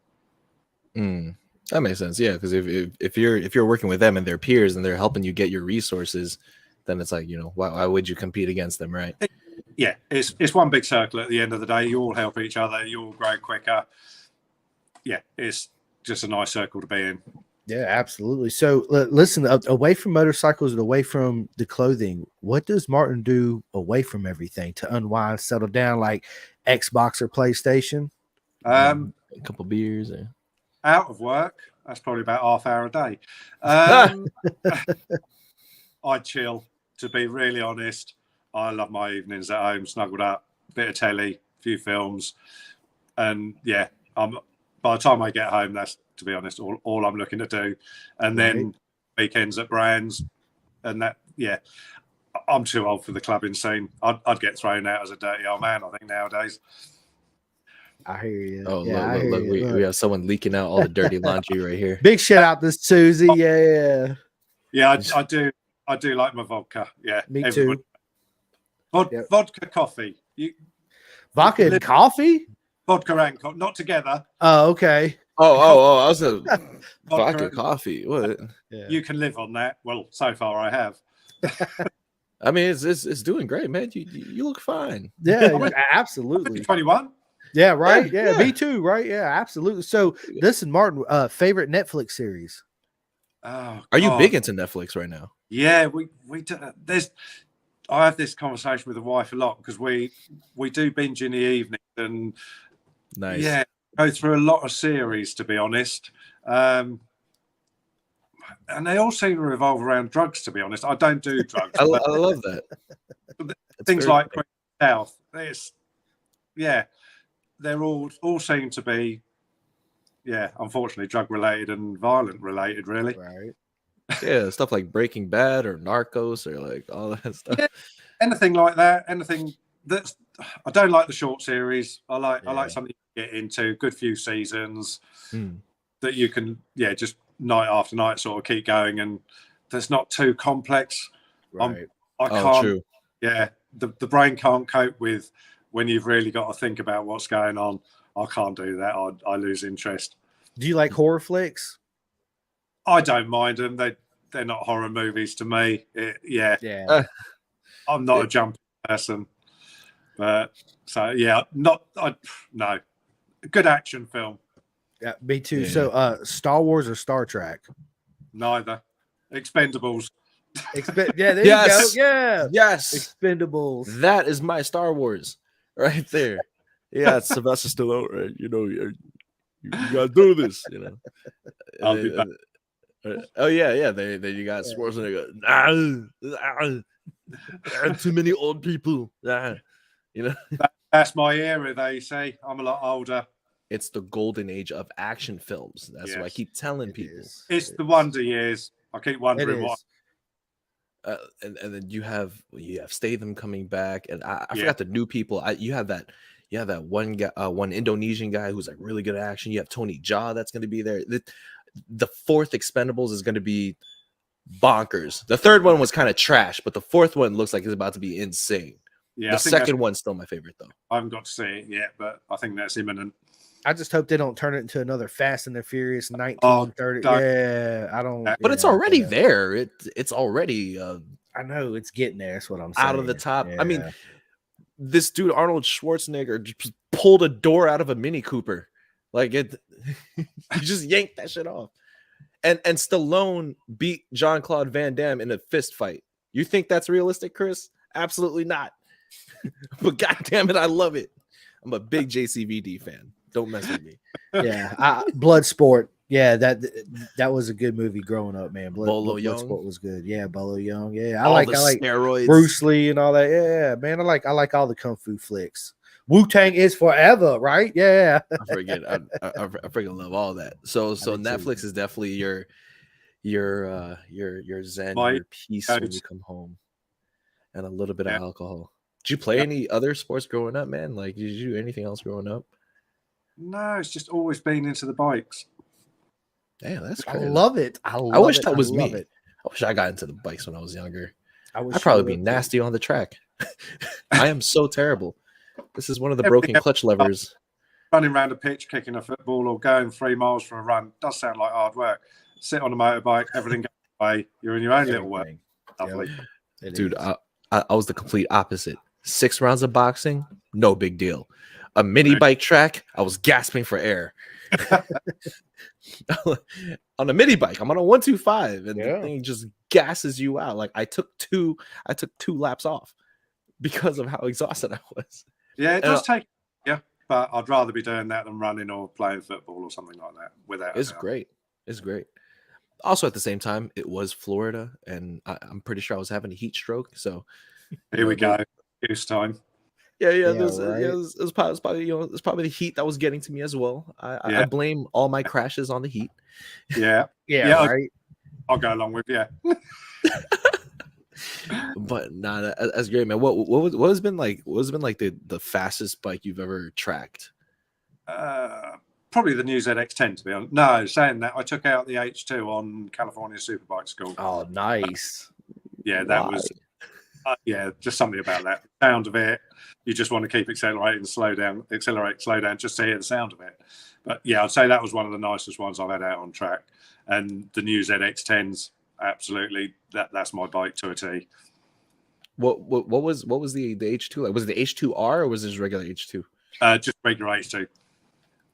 That makes sense. Yeah, because if you're working with them and their peers and they're helping you get your resources, then it's like, why would you compete against them, right? Yeah, it's one big circle at the end of the day. You all help each other. You all grow quicker. Yeah, it's just a nice circle to be in. Yeah, absolutely. So listen, away from motorcycles and away from the clothing, what does Martin do away from everything to unwind, settle down, like Xbox or PlayStation? A couple beers. Out of work, that's probably about half hour a day. I chill, to be really honest. I love my evenings at home, snuggled up, bit of telly, a few films. And yeah, by the time I get home, that's, to be honest, all I'm looking to do. And then weekends at brands, and that, I'm too old for the clubbing scene. I'd get thrown out as a dirty old man, I think, nowadays. I hear you. Oh, yeah, look, we have someone leaking out all the dirty laundry right here. Big shout out to Susie. Yeah. Yeah, I do like my vodka. Yeah. Me too. Vodka coffee. Vodka and coffee? Vodka and coffee, not together. Oh, okay. Oh, I was a vodka coffee. What? Yeah. You can live on that. Well, so far I have. I mean, it's doing great, man. You look fine. Yeah, absolutely. 21. Yeah, right. Yeah, me too. Right. Yeah, absolutely. So, listen, Martin, favorite Netflix series? Oh, are you big into Netflix right now? Yeah, we do. I have this conversation with the wife a lot because we do binge in the evening and nice. Yeah, go through a lot of series, to be honest. And they all seem to revolve around drugs, to be honest. I don't do drugs. I love that. Things like South. They're all seem to be, unfortunately, drug related and violent related, really. Right. Yeah, stuff like Breaking Bad or Narcos or like all that stuff. Yeah, anything like that. Anything that's I don't like the short series. I like something you get into, good few seasons that you can just night after night sort of keep going, and that's not too complex. Right. I can't. True. Yeah, the brain can't cope with when you've really got to think about what's going on. I can't do that. I lose interest. Do you like horror flicks? I don't mind them. They're not horror movies to me. I'm not a jumpy person, but so no, good action film. Yeah, me too. Yeah. So, Star Wars or Star Trek? Neither. Expendables. There you go. Yeah. Yes. Expendables. That is my Star Wars right there. Yeah, it's Sylvester Stallone, right? You know, you gotta do this, you know. I'll be back. Oh yeah. Then you got Schwarzenegger. Too many old people. You know. That's my era. They say I'm a lot older. It's the golden age of action films. That's what I keep telling people. It's the wonder years. I keep wondering what. And then you have Statham coming back, and I forgot the new people. You have that one guy, one Indonesian guy who's like really good at action. You have Tony Jaa that's going to be there. The fourth Expendables is going to be bonkers. The third one was kind of trash, but the fourth one looks like it's about to be insane. Yeah, the second one's still my favorite though. I haven't got to see it yet, but I think that's imminent. I just hope they don't turn it into another Fast and the Furious 1930. I don't. But it's already there. It's already. I know it's getting there. That's what I'm saying. Out of the top. Yeah. I mean, this dude Arnold Schwarzenegger just pulled a door out of a Mini Cooper. Like it, he just yanked that shit off. And Stallone beat Jean-Claude Van Damme in a fist fight. You think that's realistic, Chris? Absolutely not. But goddamn it, I love it. I'm a big JCVD fan. Don't mess with me. Yeah, Bloodsport. Yeah, that was a good movie growing up, man. Bloodsport was good. Yeah, Bolo Young. Yeah, I like steroids. Bruce Lee and all that. Yeah, man, I like all the kung fu flicks. Wu-Tang is forever, right? Yeah. I forget. I freaking love all that. So Netflix is definitely your zen, your peace when you come home, and a little bit of alcohol. Did you play any other sports growing up, man? Like, did you do anything else growing up? No, it's just always been into the bikes. Yeah, that's crazy. I love it. I wish that was me. I wish I got into the bikes when I was younger. I'd probably be nasty on the track. I am so terrible. This is one of the broken clutch levers. Running around a pitch, kicking a football, or going 3 miles for a run does sound like hard work. Sit on a motorbike, everything goes away. You're in your own little work. Lovely. Dude, I was the complete opposite. 6 rounds of boxing, no big deal. A mini bike track, I was gasping for air. On a mini bike, I'm on a 125, and the thing just gasses you out. Like I took two laps off because of how exhausted I was. Yeah, it does take. Yeah, but I'd rather be doing that than running or playing football or something like that. It's great. It's great. Also, at the same time, it was Florida, and I'm pretty sure I was having a heat stroke. So here we go. Goose time. Yeah. It was probably the heat that was getting to me as well. I blame all my crashes on the heat. Yeah. Right. I'll go along with you. But nah, that's great, man. What has been like the fastest bike you've ever tracked? Probably the new ZX10, to be honest. No, saying that, I took out the H2 on California Superbike School. Oh, nice. Yeah, that was. Just something about that. The sound of it, you just want to keep accelerating, slow down, just to hear the sound of it. But yeah, I'd say that was one of the nicest ones I've had out on track. And the new ZX10s, absolutely, that's my bike to a T. What was the H2 like? Was it the H2R or was it just regular H2? Just regular H2.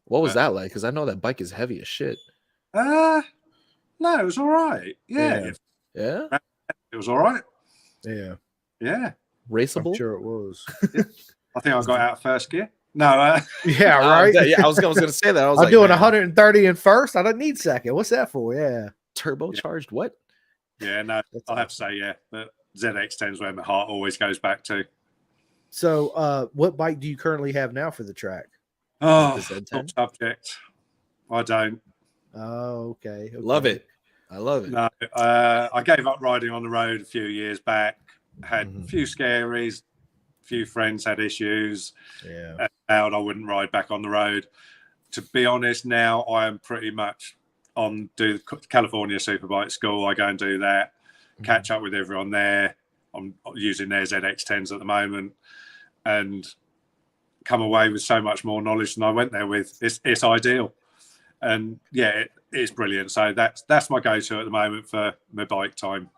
What was that like? Because I know that bike is heavy as shit. No, it was all right. Yeah. It was all right. Yeah. Raceable? I'm sure it was. I think I got out of first gear. No. Yeah, right. I was going to say that. I'm doing 130 in first. I don't need second. What's that for? Yeah. Turbocharged what? Yeah, no. I'll have to say, but ZX10 is where my heart always goes back to. So, what bike do you currently have now for the track? Oh, top subject. I don't. Oh, okay. Love it. I love it. No, I gave up riding on the road a few years back. Had a few scaries, few friends had issues. Yeah. And I wouldn't ride back on the road. To be honest, now I am pretty much on do California Superbike School. I go and do that, catch up with everyone there. I'm using their ZX10s at the moment, and come away with so much more knowledge than I went there with. It's ideal, and yeah, it's brilliant. So that's my go-to at the moment for my bike time.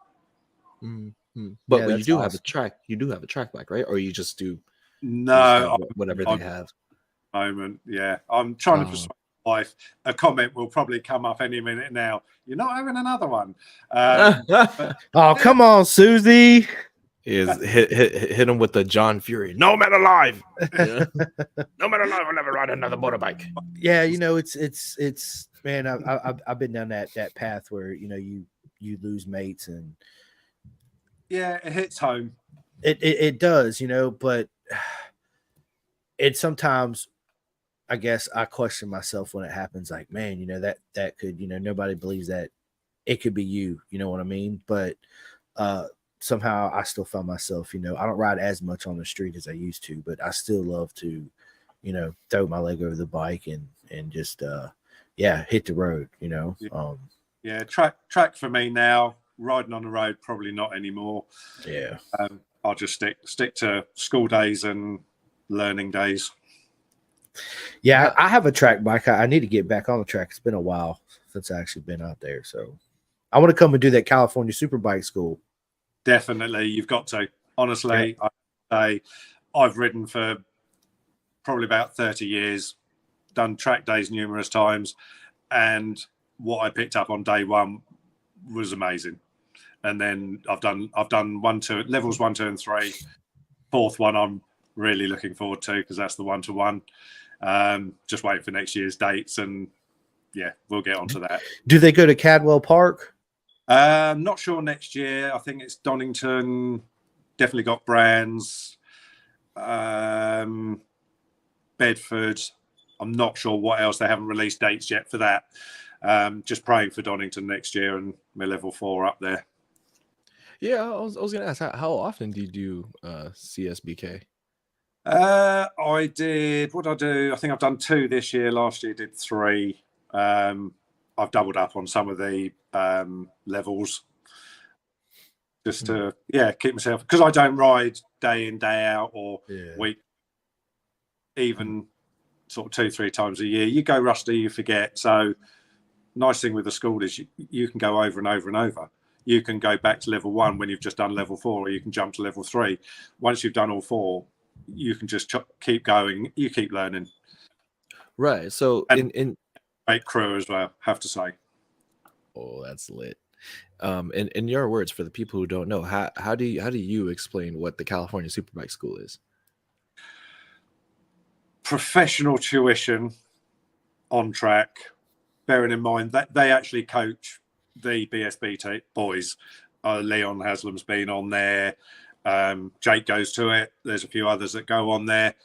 But you do have a track. You do have a track bike, right? Or you just do whatever they have. Moment, yeah, I'm trying to persuade my wife. A comment will probably come up any minute now. You're not having another one. Oh, come on, Susie. Is hit him with the John Fury. No man alive. Yeah. No man alive will never ride another motorbike. Yeah, it's man. I've been down that path where you lose mates, and yeah, it hits home. It does, but it sometimes, I guess, I question myself when it happens. Like, man, that could, nobody believes that it could be you. You know what I mean? But somehow I still found myself, I don't ride as much on the street as I used to, but I still love to, throw my leg over the bike and just hit the road. Yeah, track for me now. Riding on the road, probably not anymore. Yeah. I'll just stick to school days and learning days. Yeah, I have a track bike. I need to get back on the track. It's been a while since I actually been out there. So I want to come and do that California Superbike School. Definitely. You've got to. Honestly, I've ridden for probably about 30 years, done track days numerous times, and what I picked up on day one was amazing. And then I've done levels 1, 2, and 3. Fourth one I'm really looking forward to, because that's the 1-to-1. Just waiting for next year's dates, and yeah, we'll get onto that. Do they go to Cadwell Park? Not sure next year. I think it's Donington. Definitely got Brands. Bedford. I'm not sure what else. They haven't released dates yet for that. Just praying for Donington next year and my level 4 up there. Yeah, I was going to ask, how often do you do CSBK? I did. What did I do? I think I've done 2 this year. Last year did 3. I've doubled up on some of the levels just to keep myself, because I don't ride day in, day out, or week, even sort of 2-3 times a year. You go rusty, you forget. So nice thing with the school is you can go over and over and over. You can go back to level 1 when you've just done level 4, or you can jump to level 3. Once you've done all 4, you can just keep going. You keep learning. Right. So in great crew as well, have to say. Oh, that's lit. In your words, for the people who don't know, how do you explain what the California Superbike School is? Professional tuition on track, bearing in mind that they actually coach the BSB boys. Leon Haslam's been on there. Jake goes to it. There's a few others that go on there.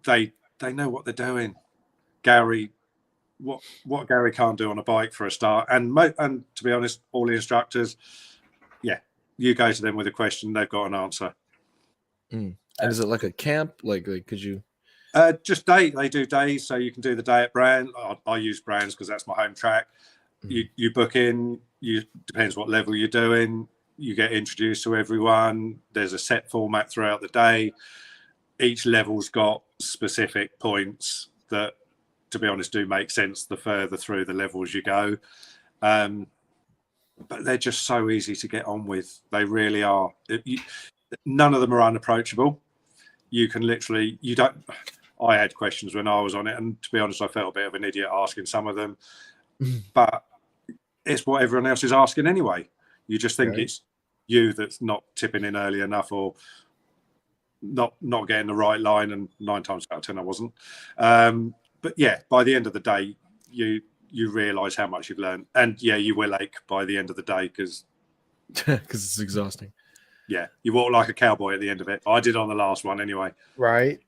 They know what they're doing. Gary, what Gary can't do on a bike for a start, and to be honest, all the instructors, you go to them with a question, they've got an answer. And is it like a camp? Like could you? Just they do days, so you can do the day at Brand. I use Brands because that's my home track. You book in. Depends what level you're doing. You get introduced to everyone. There's a set format throughout the day. Each level's got specific points that, to be honest, do make sense the further through the levels you go. But they're just so easy to get on with. They really are. None of them are unapproachable. You can literally, I had questions when I was on it, and to be honest, I felt a bit of an idiot asking some of them. But it's what everyone else is asking anyway. You just think it's you that's not tipping in early enough, or not getting the right line, and 9 times out of 10 I wasn't. But yeah, by the end of the day, you realise how much you've learned, and you will ache by the end of the day because it's exhausting. Yeah, you walk like a cowboy at the end of it. I did on the last one anyway. Right.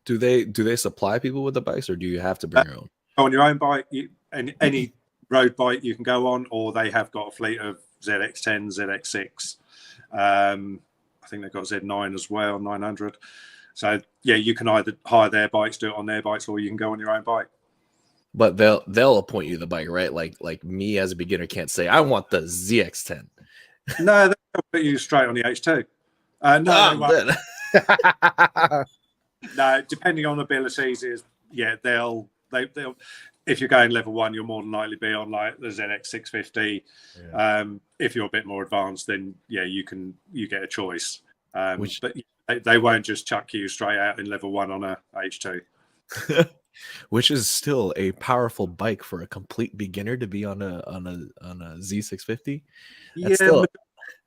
Do they supply people with the bikes, or do you have to bring your own? On your own bike, any road bike you can go on, or they have got a fleet of ZX10, ZX6. I think they've got Z9 as well, 900. So yeah, you can either hire their bikes, do it on their bikes, or you can go on your own bike. But they'll appoint you the bike, right? Like me as a beginner can't say I want the ZX10. No, they'll put you straight on the H2. No, no, depending on abilities, they'll if you're going level 1, you'll more than likely be on like the ZX 650. Yeah. If you're a bit more advanced, then you get a choice. But they won't just chuck you straight out in level 1 on a H2. Which is still a powerful bike for a complete beginner to be on a Z650.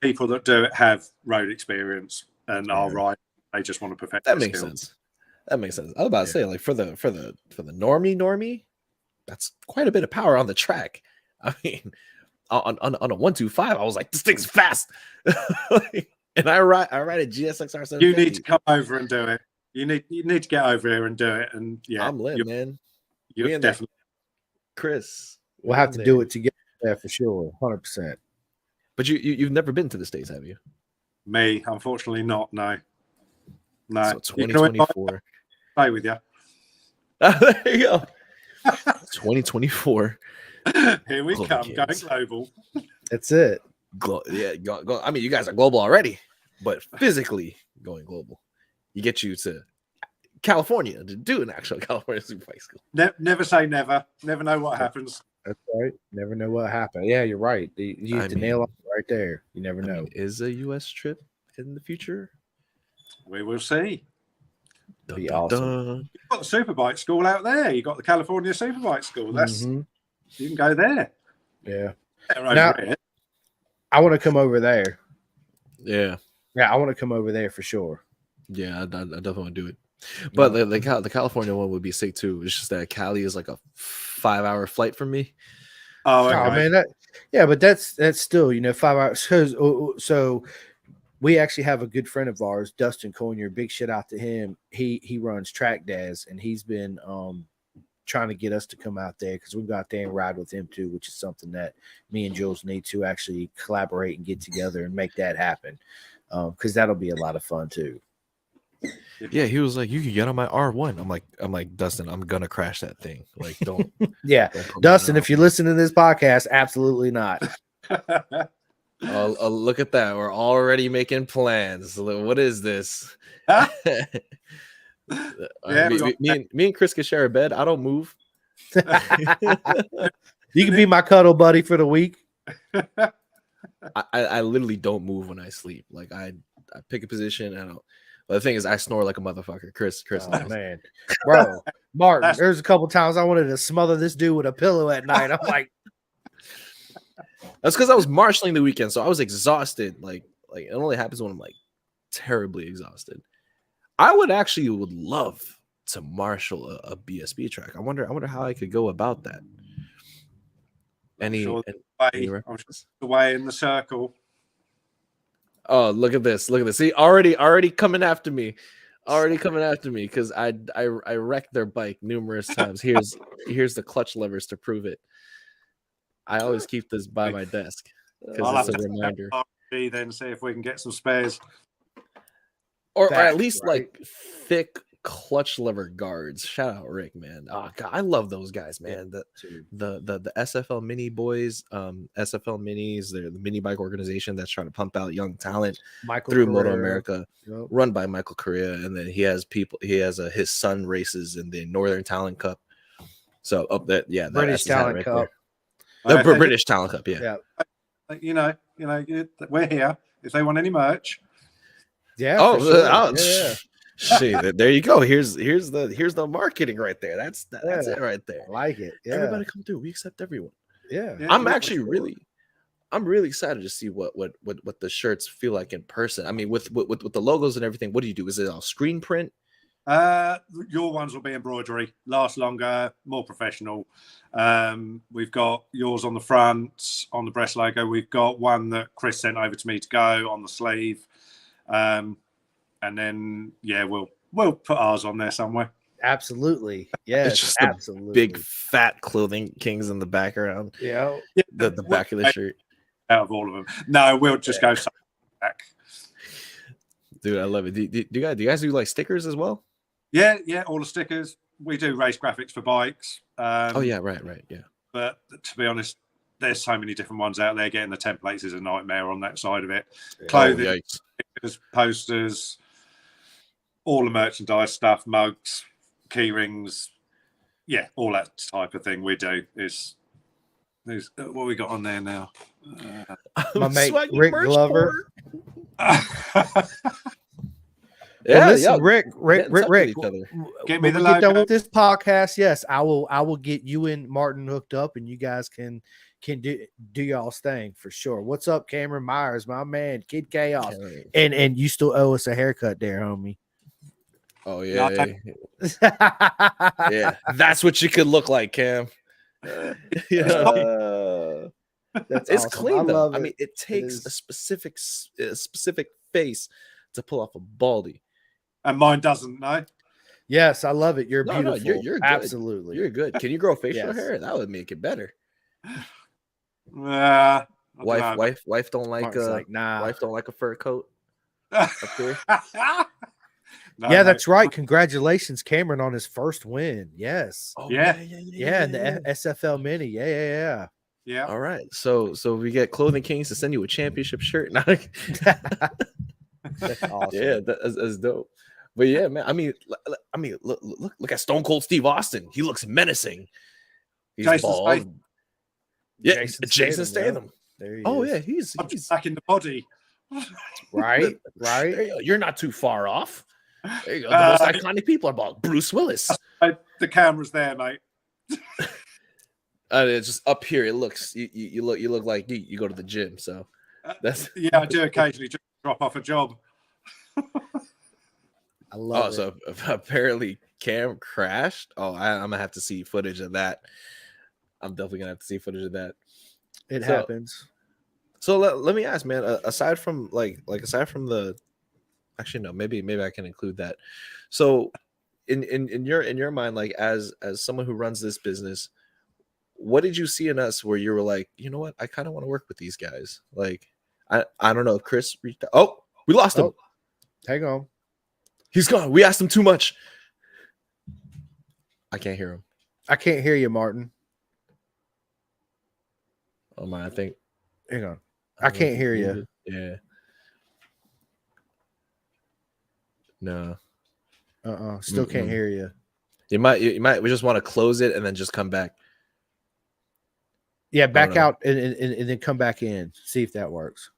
People that do it have road experience and are right. They just want to perfect. That makes sense. That makes sense. I was about to say, like for the normie, that's quite a bit of power on the track. I mean, on a 125, I was like, this thing's fast. And I ride a GSXR 750. You need to come over and do it. You need to get over here and do it. And I'm lit, man. You're definitely Chris. We'll have to do it together for sure, 100%. But you've never been to the States, have you? Me, unfortunately, not. No. So 2024. Play with you. There you go. 2024. Here we come, going global. That's it. I mean, you guys are global already, but physically going global. You get you to California to do an actual California Superbike school. Never say never. Never know what happens. That's right. Never know what happened. Yeah, you're right. You have to nail it right there. You never know. Is a U.S. trip in the future? We will see. Be awesome. You've got the Superbike school out there. You've got the California Superbike school. You can go there. Yeah. Now, I want to come over there. Yeah. Yeah, I want to come over there for sure. Yeah, I definitely want to do it. But the California one would be sick too. It's just that Cali is like a 5-hour flight from me. Oh, okay. Man, but that's still 5 hours. So we actually have a good friend of ours, Dustin Coyner. Big shout out to him. He runs Track Dads, and he's been trying to get us to come out there because we've got there and ride with him too, which is something that me and Jules need to actually collaborate and get together and make that happen. Because that'll be a lot of fun too. Yeah, he was like, "You can get on my R1." I'm like, Dustin, I'm gonna crash that thing. Like, don't. Yeah, don't Dustin, if you listen to this podcast, absolutely not. Look at that. We're already making plans. What is this? Me and Chris can share a bed. I don't move. You can be my cuddle buddy for the week. I literally don't move when I sleep. Like I pick a position. I don't. But the thing is, I snore like a motherfucker. Chris. Oh, man, bro, Martin. There's a couple times I wanted to smother this dude with a pillow at night. I'm like, that's because I was marshalling the weekend, so I was exhausted. Like it only happens when I'm like terribly exhausted. I would love to marshal a BSB track. I wonder how I could go about that. The way in the circle. Oh, look at this! See, already coming after me, because I wrecked their bike numerous times. Here's the clutch levers to prove it. I always keep this by my desk because it's a reminder. Then see if we can get some spares, or at least like thick clutch lever guards. Shout out Rick, man. Oh God, I love those guys, man. The SFL Mini boys, SFL Minis, they're the mini bike organization that's trying to pump out young talent through Moto America, run by Michael Correa, and then he has his son races in the Northern Talent Cup. So British Talent Cup. The British Talent Cup, yeah. We're here if they want any merch. Yeah. Yeah. See, there you go. Here's the marketing right there. That's it right there. I like it. Yeah. Everybody come through. We accept everyone. Yeah. I'm really excited to see what the shirts feel like in person. I mean, with the logos and everything. What do you do? Is it all screen print? Your ones will be embroidery, last longer, more professional. We've got yours on the front, on the breast logo. We've got one that Chris sent over to me to go on the sleeve. And then we'll put ours on there somewhere. Absolutely. Yeah. It's just absolutely big fat clothing kings in the background. Yeah. The back of the shirt. Out of all of them. No, we'll just go back. Dude, I love it. Do you guys do like stickers as well? Yeah, all the stickers. We do race graphics for bikes. Oh yeah, right, yeah. But to be honest, there's so many different ones out there. Getting the templates is a nightmare on that side of it. Clothing, stickers, posters, all the merchandise stuff, mugs, key rings, yeah, all that type of thing we do. Is what we got on there now? My mate Rick Glover. Yeah, listen, Rick. Get me the get done with this podcast. Yes, I will get you and Martin hooked up, and you guys can do y'all's thing for sure. What's up, Cameron Myers, my man, Kid Chaos, and you still owe us a haircut, there, homie. Oh yeah, yeah. That's what you could look like, Cam. That's it's awesome. clean though. I mean, it takes a specific face to pull off a baldy. And mine doesn't, no. Yes, I love it. You're beautiful. No, you're good. Absolutely. You're good. Can you grow facial hair? That would make it better. Wife don't like nah. Wife don't like a fur coat up here. No, that's right. Congratulations, Cameron, on his first win. Yes. Oh, yeah. In the SFL Mini. Yeah. All right. So we get Clothing Kings to send you a championship shirt. That's awesome. Yeah, that's dope. But yeah, man. I mean, look at Stone Cold Steve Austin. He looks menacing. He's bald. Yeah, Jason Statham. There he is. Yeah, he's back in the body. Right. You're not too far off. There you go. The most iconic people are bald. Bruce Willis. The camera's there, mate. It's just up here. It looks you look like you go to the gym. So that's I do occasionally just drop off a job. I love it. So apparently Cam crashed. I'm gonna have to see footage of that. I'm definitely gonna have to see footage of that. It happens. So let me ask, man. Aside from aside from the, actually no, maybe I can include that. So in your mind, like as someone who runs this business, what did you see in us where you were like, you know what, I kind of want to work with these guys? Like I don't know if Chris reached out. Oh, we lost him. Hang on. He's gone. We asked him too much. I can't hear him. I can't hear you, Martin. Oh my, I think. Hang on. I can't hear you. Yeah. No. Still can't hear you. You might. We just want to close it and then just come back. Yeah, back out and then come back in. See if that works.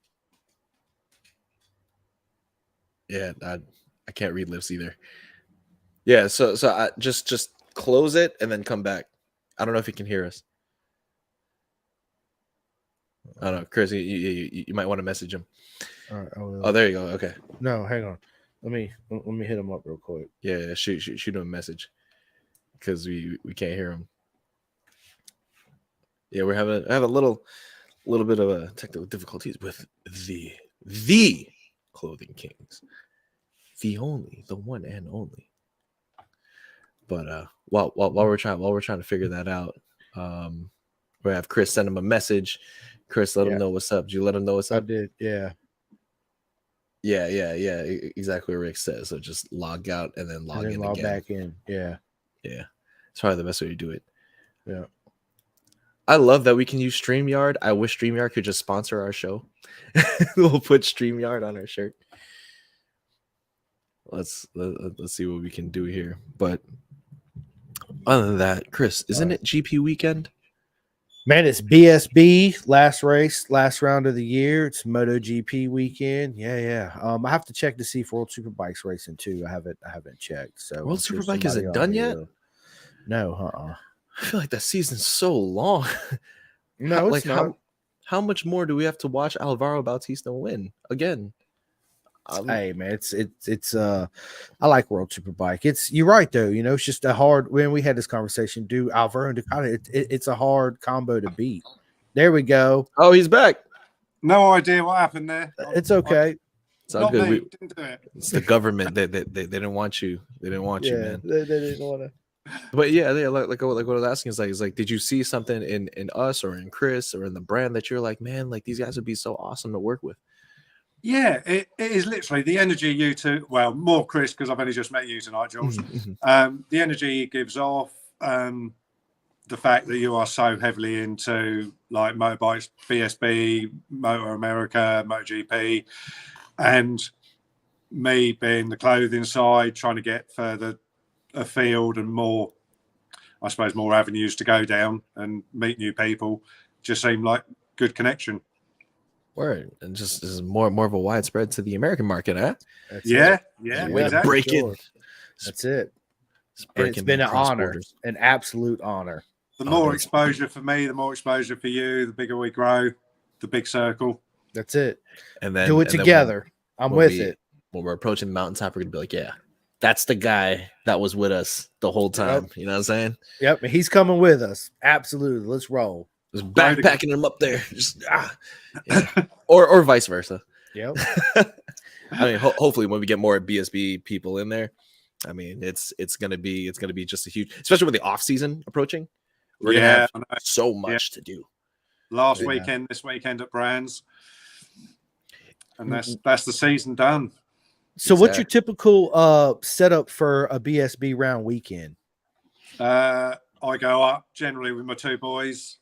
Yeah, I can't read lips either. Yeah, so I just close it and then come back. I don't know if you can hear us. I don't know, Chris. You might want to message him. All right. Oh, there you go. Okay. No, hang on. Let me hit him up real quick. Yeah. Shoot him a message because we can't hear him. Yeah, we're having a little bit of a technical difficulties with the Clothing Kings, the one and only. But while we're trying to figure that out, we have Chris send him a message. Chris, let him know what's up. Did you let him know what's up? I did. Yeah. Yeah. Exactly what Rick says. So just log out and then log in log again. Back in. Yeah. It's probably the best way to do it. Yeah. I love that we can use StreamYard. I wish StreamYard could just sponsor our show. We'll put StreamYard on our shirt. Let's see what we can do here. But other than that, Chris, isn't it GP weekend? Man, it's BSB last round of the year. It's MotoGP weekend. Yeah. I have to check to see if World Superbike's racing too. I haven't checked. So World Superbike isn't done yet? No, I feel like that season's so long. No, it's not. How much more do we have to watch Alvaro Bautista win again? Hey man, it's I like World Superbike. You're right though. You know, it's just a hard. When we had this conversation, do Alvaro and Ducati? It's a hard combo to beat. There we go. Oh, he's back. No idea what happened there. It's okay. It's all good. Didn't do it. It's the government. They didn't want you. They didn't want you, man. They didn't want to. But yeah, like what I was asking is like, did you see something in us or in Chris or in the brand that you're like, man, like these guys would be so awesome to work with? Yeah, it is literally the energy you two, well, more Chris, because I've only just met you tonight, Jules. The energy he gives off, the fact that you are so heavily into like motorbikes, BSB, Motor America, MotoGP, and me being the clothing side, trying to get further afield and more, I suppose, more avenues to go down and meet new people, just seemed like good connection. Word, and just is more of a widespread to the American market, huh? Yeah, Way to exactly. break it. That's it. And it's been an honor, an absolute honor. The more exposure for me, the more exposure for you. The bigger we grow, the big circle. That's it. And then do it together. I'm with it. When we're approaching the mountaintop, we're gonna be like, yeah, that's the guy that was with us the whole time. Yep. You know what I'm saying? Yep, he's coming with us. Absolutely. Let's roll. Just backpacking him up there. Just, or vice versa. Yep. I mean, hopefully when we get more BSB people in there, I mean, it's gonna be just a huge, especially with the off season approaching. We're gonna have so much to do. Last weekend, this weekend at Brands, and that's the season done. So, what's your typical setup for a BSB round weekend? I go up generally with my two boys,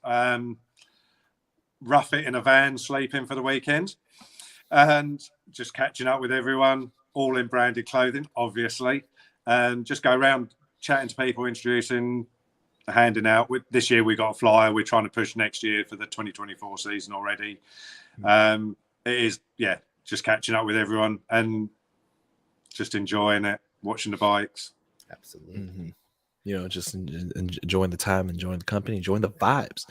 rough it in a van, sleeping for the weekend, and just catching up with everyone, all in branded clothing, obviously, and just go around chatting to people, introducing, handing out. This year we got a flyer. We're trying to push next year for the 2024 season already. It is, just catching up with everyone and just enjoying it, watching the bikes. Absolutely. Mm-hmm. You know, just enjoying the time, enjoying the company, enjoying the vibes.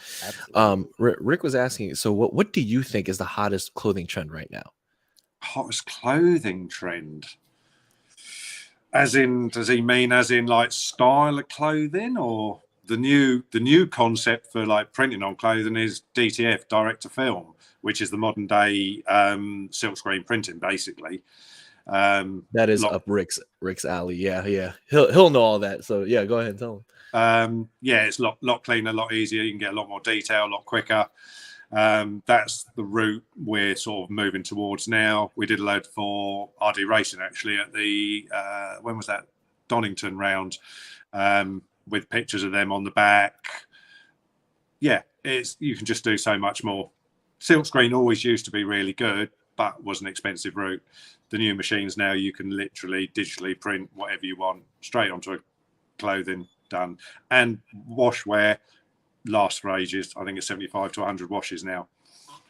Rick was asking, so what do you think is the hottest clothing trend right now? Hottest clothing trend? As in, does he mean as in like style of clothing, or the new concept for like printing on clothing is DTF, direct to film, which is the modern day silkscreen printing, basically. That is up Rick's alley. Yeah. He'll know all that. So yeah, go ahead and tell him. It's a lot cleaner, a lot easier. You can get a lot more detail, a lot quicker. That's the route we're sort of moving towards now. We did a load for RD Racing actually at the when was that, Donington round, with pictures of them on the back. Yeah, you can just do so much more. Silkscreen always used to be really good, but was an expensive route. The new machines now, you can literally digitally print whatever you want straight onto a clothing, done. And wash wear lasts for ages. I think it's 75 to 100 washes now.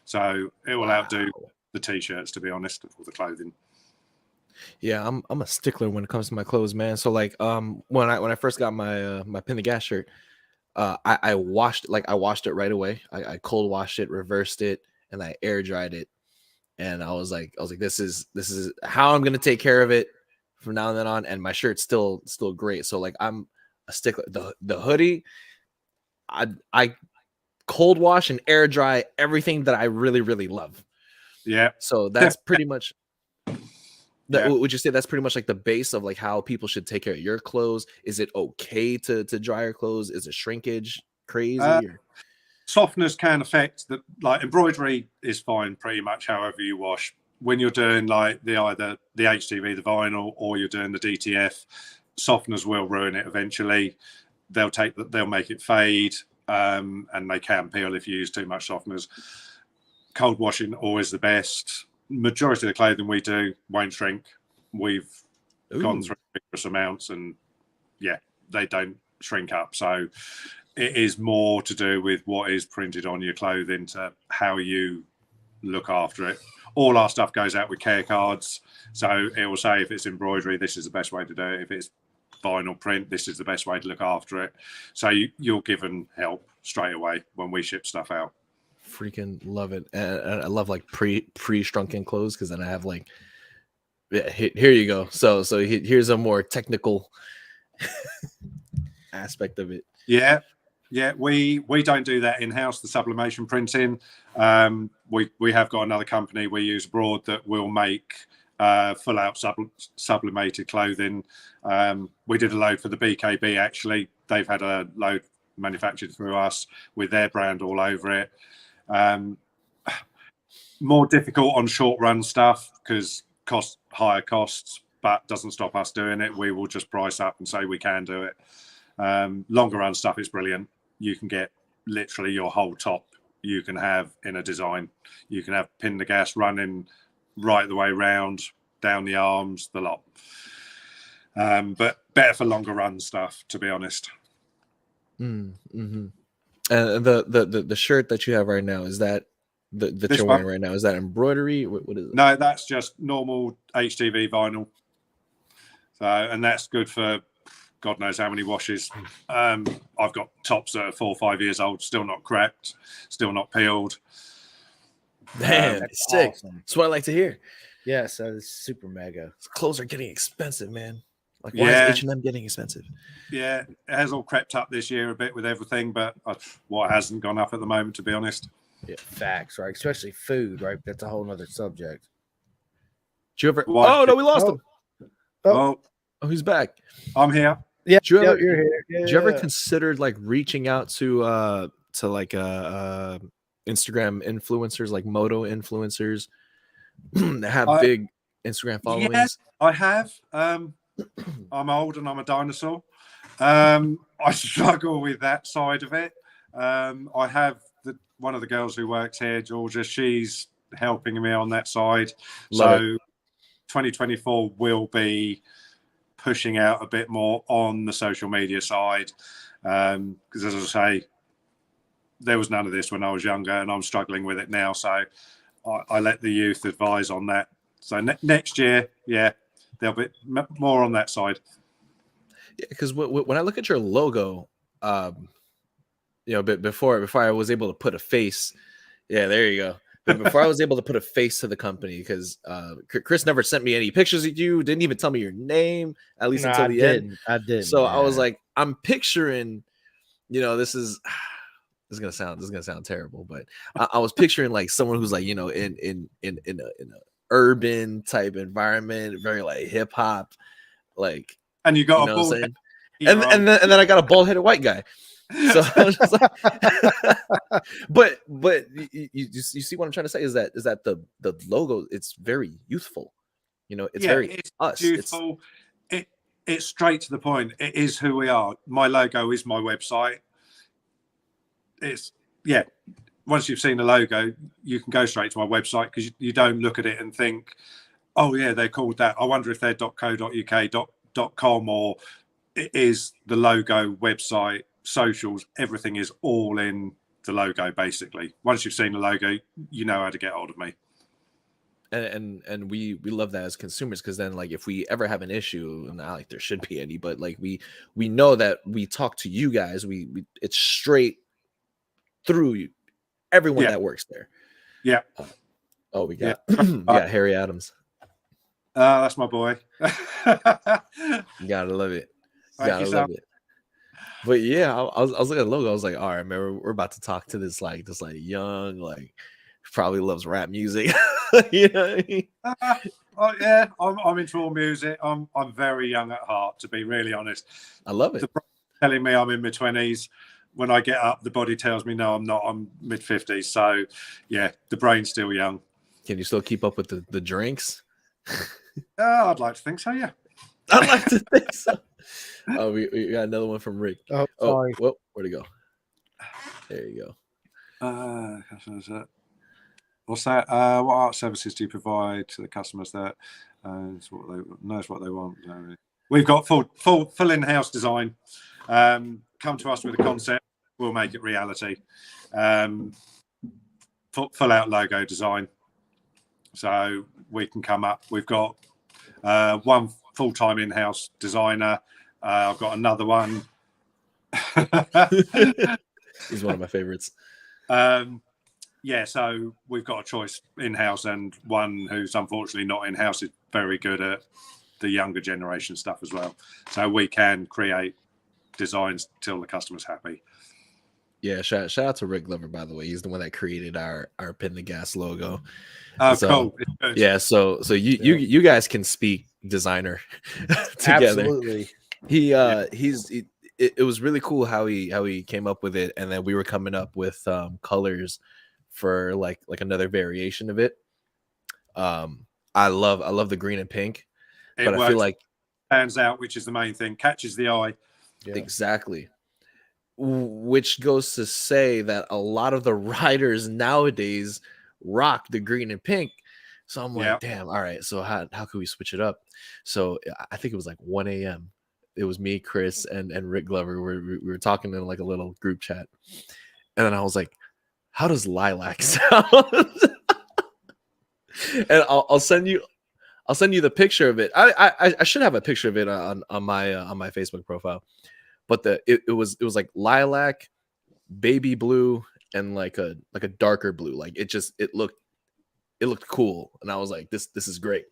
So it will outdo the t-shirts, to be honest, for the clothing. Yeah, I'm a stickler when it comes to my clothes, man. So like when I first got my my Pin the Gas shirt, I washed it right away. I cold washed it, reversed it, and I air dried it. And I was like, this is how I'm gonna take care of it from now and then on. And my shirt's still great. So like I'm a stickler. The hoodie, I cold wash and air dry everything that I really, really love. Yeah. So that's pretty much would you say that's pretty much like the base of like how people should take care of your clothes? Is it okay to dry your clothes? Is it shrinkage crazy? Softness can affect like embroidery is fine pretty much however you wash. When you're doing like either the HTV, the vinyl, or you're doing the DTF, softness will ruin it eventually. They'll make it fade, and they can peel if you use too much softeners. Cold washing always the best. Majority of the clothing we do won't shrink. We've gone through vigorous amounts, and they don't shrink up. So it is more to do with what is printed on your clothing to how you look after it. All our stuff goes out with care cards. So it will say if it's embroidery, this is the best way to do it. If it's vinyl print, this is the best way to look after it. So you're given help straight away when we ship stuff out. Freaking love it. And I love like pre-shrunken clothes, because then I have like, here you go. So here's a more technical aspect of it. Yeah, we don't do that in-house, the sublimation printing. We have got another company we use abroad that will make full out sublimated clothing. We did a load for the BKB actually. They've had a load manufactured through us with their brand all over it. more difficult on short run stuff because higher costs, but doesn't stop us doing it. We will just price up and say we can do it. Longer run stuff is brilliant. You can get literally your whole top you can have in a design. You can have pin the gas running right the way round, down the arms, the lot. But better for longer run stuff, to be honest. Mm-hmm. And the shirt that you have right now, is that that you're wearing right now? Is that embroidery? What is it? No, that's just normal HTV vinyl. So, and that's good for God knows how many washes. I've got tops that are 4 or 5 years old, still not cracked, still not peeled. Man, sick. Awesome. That's what I like to hear. Yeah, so it's super mega. Clothes are getting expensive, man. Like, why is H&M getting expensive? Yeah, it has all crept up this year a bit with everything, but what hasn't gone up at the moment, to be honest. Yeah, facts, right? Especially food, right? That's a whole nother subject. Did you ever? Oh no, we lost him. Oh, he's back. I'm here. Yeah, you're here. Yeah, did you ever consider like reaching out to like Instagram influencers, like moto influencers that have big Instagram followings? Yes, I have. I'm old and I'm a dinosaur. I struggle with that side of it. I have one of the girls who works here, Georgia. She's helping me on that side. Love so it. 2024 will be pushing out a bit more on the social media side. Because as I say, there was none of this when I was younger and I'm struggling with it now. So I let the youth advise on that. So next year, there'll be more on that side. Yeah, because when I look at your logo, before I was able to put a face, there you go. But before I was able to put a face to the company, because Chris never sent me any pictures of you, didn't even tell me your name, at least until the end. I didn't. So I was like, I'm picturing, this is gonna sound terrible, but I was picturing like someone who's like, in a urban type environment, very like hip hop, like. And you got a bald head, and then I got a bald headed white guy. So I was just like, but you see what I'm trying to say is that the logo, it's very youthful. It's very us. Youthful. It's straight to the point. It is who we are. My logo is my website. Once you've seen the logo, you can go straight to my website because you don't look at it and think, oh yeah, they're called that. I wonder if they're .co.uk.com, or it is the logo, website, socials. Everything is all in the logo, basically. Once you've seen the logo, you know how to get hold of me. And we love that as consumers, because then like if we ever have an issue, and not like there should be any, but like we know that we talk to you guys, we it's straight through you, everyone that works there. We got Harry Adams. That's my boy. You gotta love it. Love it. But yeah, I was looking at the logo. I was like, all right, man, we're about to talk to this young, like, probably loves rap music. You know what I mean? I'm into all music. I'm very young at heart, to be really honest. I love it. The brain telling me I'm in my 20s. When I get up, the body tells me no, I'm not. I'm mid 50s. So yeah, the brain's still young. Can you still keep up with the drinks? I'd like to think so. Yeah, I'd like to think so. Oh, we got another one from Rick. Oh, sorry. Well, where'd it go? There you go. What's that? What art services do you provide to the customers that knows what they want? We've got full in-house design. Come to us with a concept, we'll make it reality. Full out logo design. So we can come up. We've got one full-time in-house designer. I've got another one. He's one of my favorites. So we've got a choice in-house, and one who's unfortunately not in-house is very good at the younger generation stuff as well. So we can create designs till the customer's happy. Yeah, shout out to Rick Glover, by the way. He's the one that created our Pin the Gas logo. Oh, so, cool. Yeah, so you guys can speak designer together. Absolutely. It was really cool how he came up with it, and then we were coming up with colors for like another variation of it. I love the green and pink, but I feel like stands out, which is the main thing, catches the eye. Yeah. Exactly. Which goes to say that a lot of the riders nowadays rock the green and pink. So I'm like, damn, all right. So how can we switch it up? So I think it was like 1 a.m. It was me, Chris, and Rick Glover. We were talking in like a little group chat. And then I was like, how does lilac sound? And I'll send you the picture of it. I should have a picture of it on my Facebook profile. But it was like lilac, baby blue, and like a darker blue. Like it looked cool, and I was like, this is great.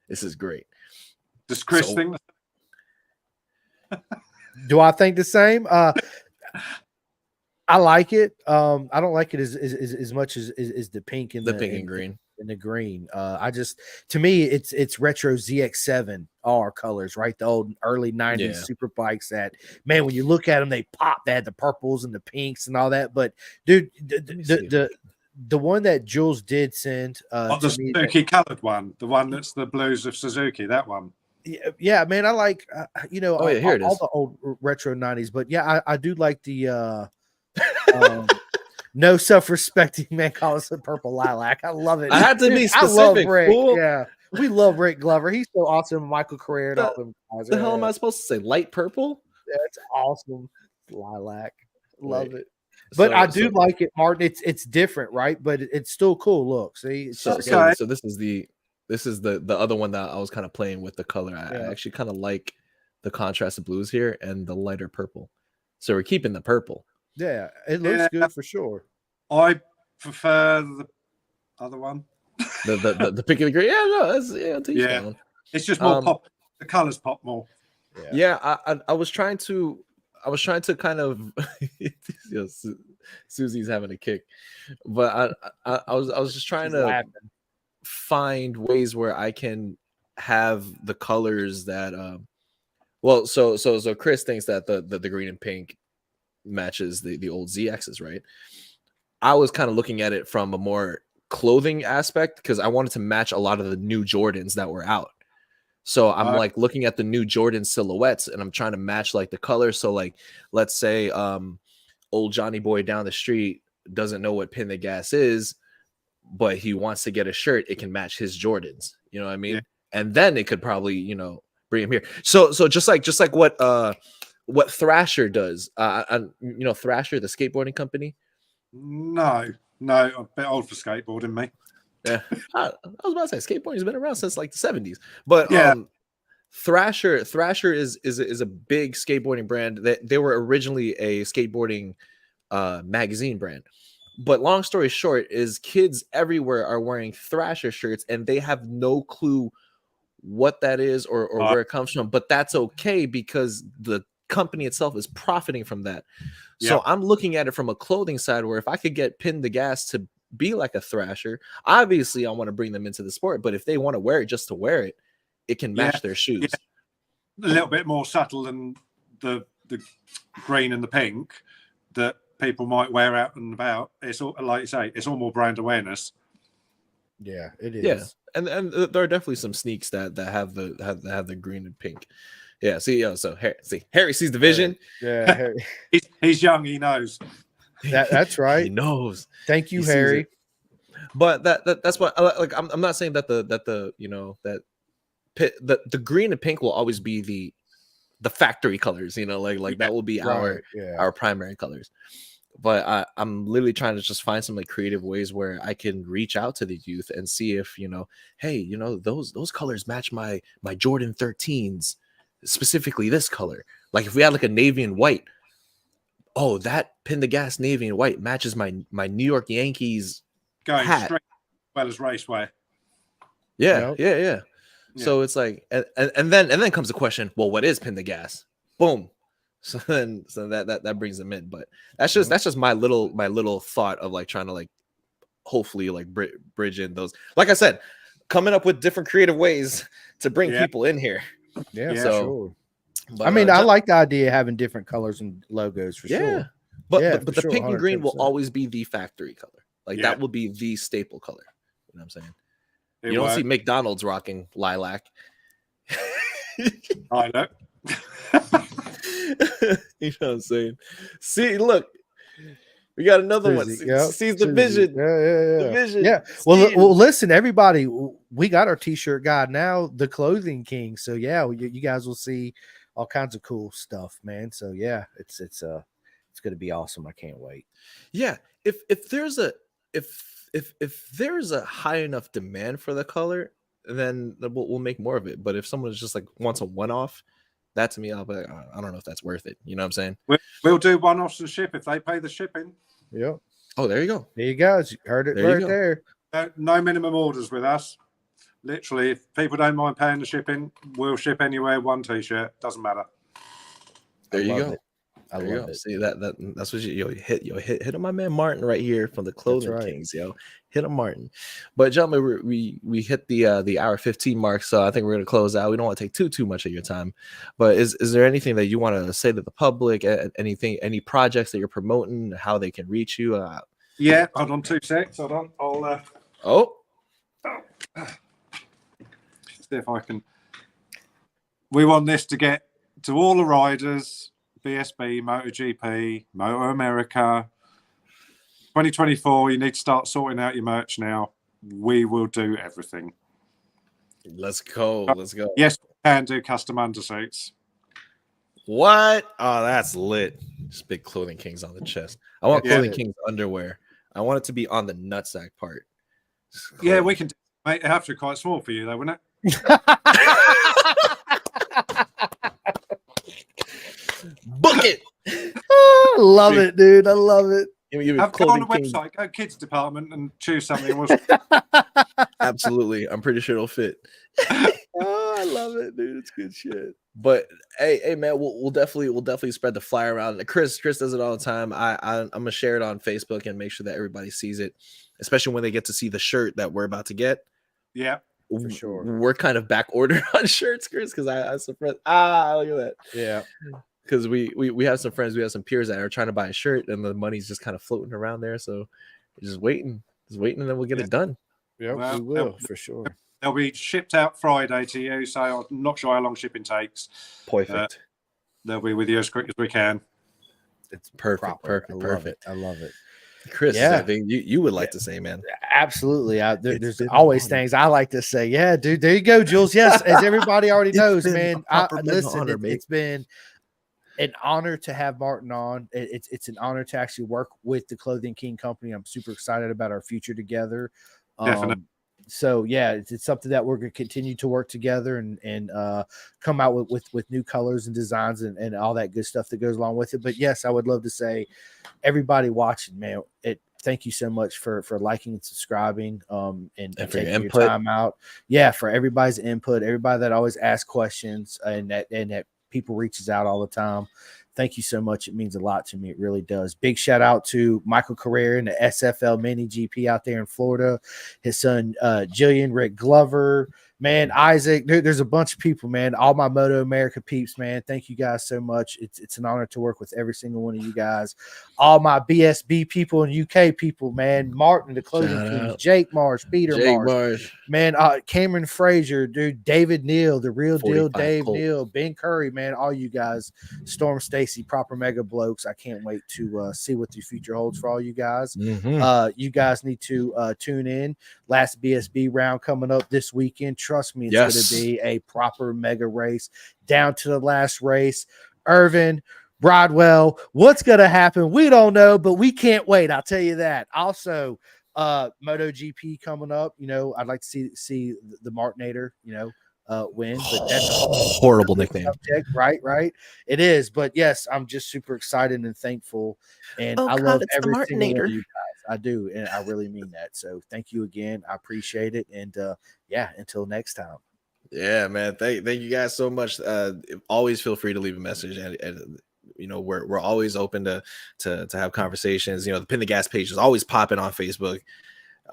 This is great. Does Chris think? Do I think the same? I like it. I don't like it as much as the pink and the pink and green. In the green. To me, it's retro ZX7 R colors, right? The old early 90s super bikes that, man, when you look at them, they pop. They had the purples and the pinks and all that. But dude, the one that Jules did send the Suzuki colored one, the one that's the blues of Suzuki, that one. Yeah, man, I like here it is. All the old retro 90s, but yeah, I do like the no self-respecting man calls it purple lilac. I love it. I had to be specific. I love Rick. Cool. Yeah, we love Rick Glover. He's so awesome. Michael Carrera and all them guys. The hell am I supposed to say? Light purple? That's awesome. Lilac. Love it. But I do like it, Martin. It's different, right? But it's still cool. Look, see. So this is the other one that I was kind of playing with the color. I actually kind of like the contrast of blues here and the lighter purple. So we're keeping the purple. Yeah, it looks good for sure. I prefer the other one. the pink and the green. Yeah, no, it's just more pop. The colors pop more. Yeah, I was trying to kind of Susie's having a kick, but I was just trying to find ways where I can have the colors that so Chris thinks that the green and pink matches the old ZXs, right? I was kind of looking at it from a more clothing aspect because I wanted to match a lot of the new Jordans that were out. So I'm like looking at the new Jordan silhouettes and I'm trying to match like the colors. So like, let's say old Johnny Boy down the street doesn't know what Pin the Gas is, but he wants to get a shirt. It can match his Jordans. You know what I mean? Yeah. And then it could probably, bring him here. So just like what Thrasher does, Thrasher, the skateboarding company. No, I'm a bit old for skateboarding, mate. Yeah, I was about to say skateboarding's been around since like the 70s, but Thrasher is a big skateboarding brand. That they were originally a skateboarding magazine brand, but long story short is kids everywhere are wearing Thrasher shirts and they have no clue what that is or where it comes from, but that's okay because the company itself is profiting from that. So I'm looking at it from a clothing side where if I could get Pin the Gas to be like a Thrasher, obviously I want to bring them into the sport, but if they want to wear it just to wear it, it can match their shoes. A little bit more subtle than the green and the pink that people might wear out and about. It's all, like you say, it's all more brand awareness. Yeah, it is. Yeah, and there are definitely some sneaks that have the green and pink. Yeah, so Harry sees the vision. Yeah, Harry. he's young, he knows. That's right. He knows. Thank you, Harry. But that's what like I'm not saying that the green and pink will always be the factory colors, like that will be our primary colors. But I'm literally trying to just find some like creative ways where I can reach out to the youth and see if hey, those colors match my Jordan 13s, specifically this color. Like if we had like a navy and white, oh, that Pin the Gas navy and white matches my New York Yankees going hat. Straight as well as raceway. Yeah. So it's like, and then comes the question, well, what is Pin the Gas? Boom. So that brings them in. But that's just my little thought of like trying to like hopefully like bridge in those. Like I said, coming up with different creative ways to bring people in here. Yeah, so, sure. But, I mean, I like the idea of having different colors and logos for sure. But the pink and green will always be the factory color. Like that will be the staple color. You know what I'm saying? You don't see McDonald's rocking lilac. I know. You know what I'm saying? See, look, we got another one. Sees the vision. Yeah. The vision. Yeah. Well, listen, everybody, we got our t-shirt guide now, the Clothing King. So yeah, you guys will see all kinds of cool stuff, man. So yeah, it's going to be awesome. I can't wait. Yeah. If there's a high enough demand for the color, then we'll make more of it. But if someone is just like wants a one-off, that to me, I'll be like, I don't know if that's worth it. You know what I'm saying? We'll do one-offs and ship if they pay the shipping. Yeah. Oh, there you go. There you go. You heard it there. No minimum orders with us. Literally, if people don't mind paying the shipping, we'll ship anywhere. One t-shirt, doesn't matter. There you go. I love it. See that's what you hit on my man Martin right here from the Clothing Kings, yo. Hit on Martin. But gentlemen, we hit the hour 15 mark, so I think we're gonna close out. We don't want to take too much of your time. But is there anything that you want to say to the public? Any projects that you're promoting, how they can reach you? Yeah, hold on 2 secs. Hold on. I'll see if I can. We want this to get to all the riders. BSB, MotoGP, Moto America. 2024, you need to start sorting out your merch now. We will do everything. Let's go. Yes, we can do custom undersuits. What? Oh, that's lit. Just big Clothing Kings on the chest. I want Clothing Kings underwear. I want it to be on the nutsack part. Yeah, we can do it. Mate, it have to be quite small for you, though, wouldn't it? Book it. Oh, I love it, dude. I love it. Go on the website, go kids department and choose something. Absolutely. I'm pretty sure it'll fit. Oh, I love it, dude. It's good shit. But hey, man, we'll definitely spread the flyer around. Chris does it all the time. I'm gonna share it on Facebook and make sure that everybody sees it, especially when they get to see the shirt that we're about to get. Yeah, for sure. We're kind of back ordered on shirts, Chris, because I some friends. Look at that. Yeah. Because we have some friends, we have some peers that are trying to buy a shirt, and the money's just kind of floating around there. So we're just waiting, and then we'll get it done. Yeah, we will for sure. They'll be shipped out Friday to you, so I'm not sure how long shipping takes. Perfect. They'll be with you as quick as we can. It's perfect. Perfect. I love it. Chris, is there anything you would like to say, man? Absolutely. There's always things I like to say. Yeah, dude. There you go, Jules. Yes, as everybody already knows, man. It's been an honor to have Martin on. It's an honor to actually work with the Clothing King company. I'm super excited about our future together. Definitely. So yeah, it's something that we're going to continue to work together and come out with new colors and designs and all that good stuff that goes along with it. But yes, I would love to say, everybody watching, man, thank you so much for liking and subscribing and taking your time out. Yeah, for everybody's input, everybody that always asks questions and that people reaches out all the time. Thank you so much. It means a lot to me. It really does. Big shout out to Michael Carrera and the SFL Mini GP out there in Florida. His son, Jillian, Rick Glover, man, Isaac. There's a bunch of people, man. All my Moto America peeps, man. Thank you guys so much. It's an honor to work with every single one of you guys. All my BSB people and UK people, man. Martin, the Clothing King, Jake Marsh, Peter Marsh, man. Cameron Frazier, dude. David Neal, the real deal. Dave Neal, Ben Curry, man. All you guys. Storm Stacy, proper mega blokes. I can't wait to see what the future holds for all you guys. You guys need to tune in. Last BSB round coming up this weekend. Trust me, it's going to be a proper mega race down to the last race. Irvin, Broadwell, what's going to happen? We don't know, but we can't wait. I'll tell you that. Also, MotoGP coming up. You know, I'd like to see the Martinator, win, but that's a horrible nickname. Subject, right? It is, but yes, I'm just super excited and thankful, and I love every single one of you guys. I do, and I really mean that. So thank you again. I appreciate it, and until next time. Yeah, man. Thank you guys so much. Always feel free to leave a message, and we're always open to have conversations. The Pin the Gas page is always popping on Facebook.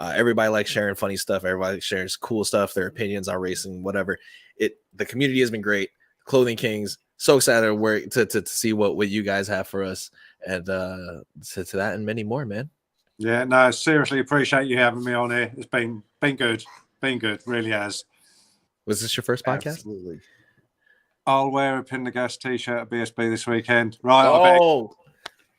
Everybody likes sharing funny stuff. Everybody shares cool stuff, their opinions on racing, whatever. The community has been great. Clothing Kings, so excited to work to see what you guys have for us, and to that and many more, man. Yeah, no, seriously appreciate you having me on here. It's been good. Been good, really has. Was this your first podcast? Absolutely. I'll wear a Pendergast t-shirt at BSB this weekend. Right.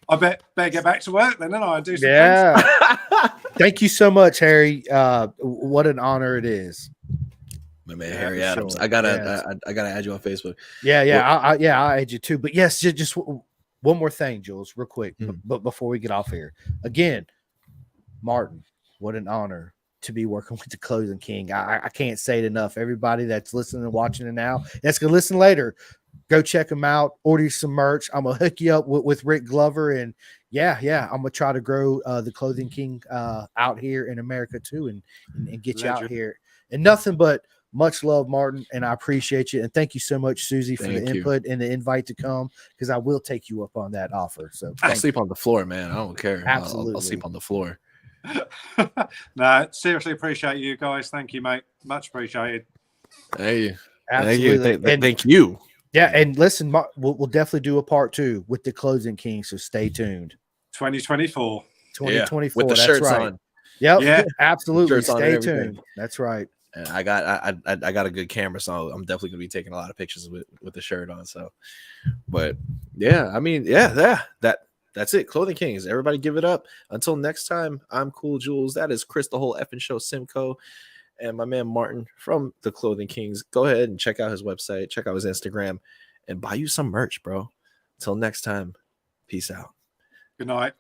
I better get back to work then, and I do some things. Thank you so much, Harry. What an honor it is. My man, Harry Adams. Sure. I gotta add you on Facebook. Yeah. I'll add you too. But yes, just one more thing, Jules, real quick. But before we get off here, again, Martin, what an honor to be working with the Clothing King. I can't say it enough. Everybody that's listening and watching it now, that's gonna listen later, go check them out. Order some merch. I'm gonna hook you up with Rick Glover, and I'm gonna try to grow the Clothing King out here in America too, and get you out here. And nothing but much love, Martin, and I appreciate you. And thank you so much, Susie, for the input and the invite to come, because I will take you up on that offer. So I'll sleep on the floor, man. I don't care. Absolutely. I'll sleep on the floor. No, seriously appreciate you guys. Thank you, mate. Much appreciated. Hey, absolutely. Thank you. Yeah, and listen, we'll definitely do a part 2 with the Clothing King, so stay tuned. 2024. 2024. With the shirts on. Yep. Yeah, absolutely. Stay tuned. That's right. And I got a good camera, so I'm definitely gonna be taking a lot of pictures with the shirt on. So, but yeah, I mean, that's it. Clothing Kings. Everybody give it up. Until next time, I'm Cool Jules. That is Chris, the whole effing show, Simcoe, and my man Martin from the Clothing Kings. Go ahead and check out his website, check out his Instagram, and buy you some merch, bro. Until next time, peace out. Good night.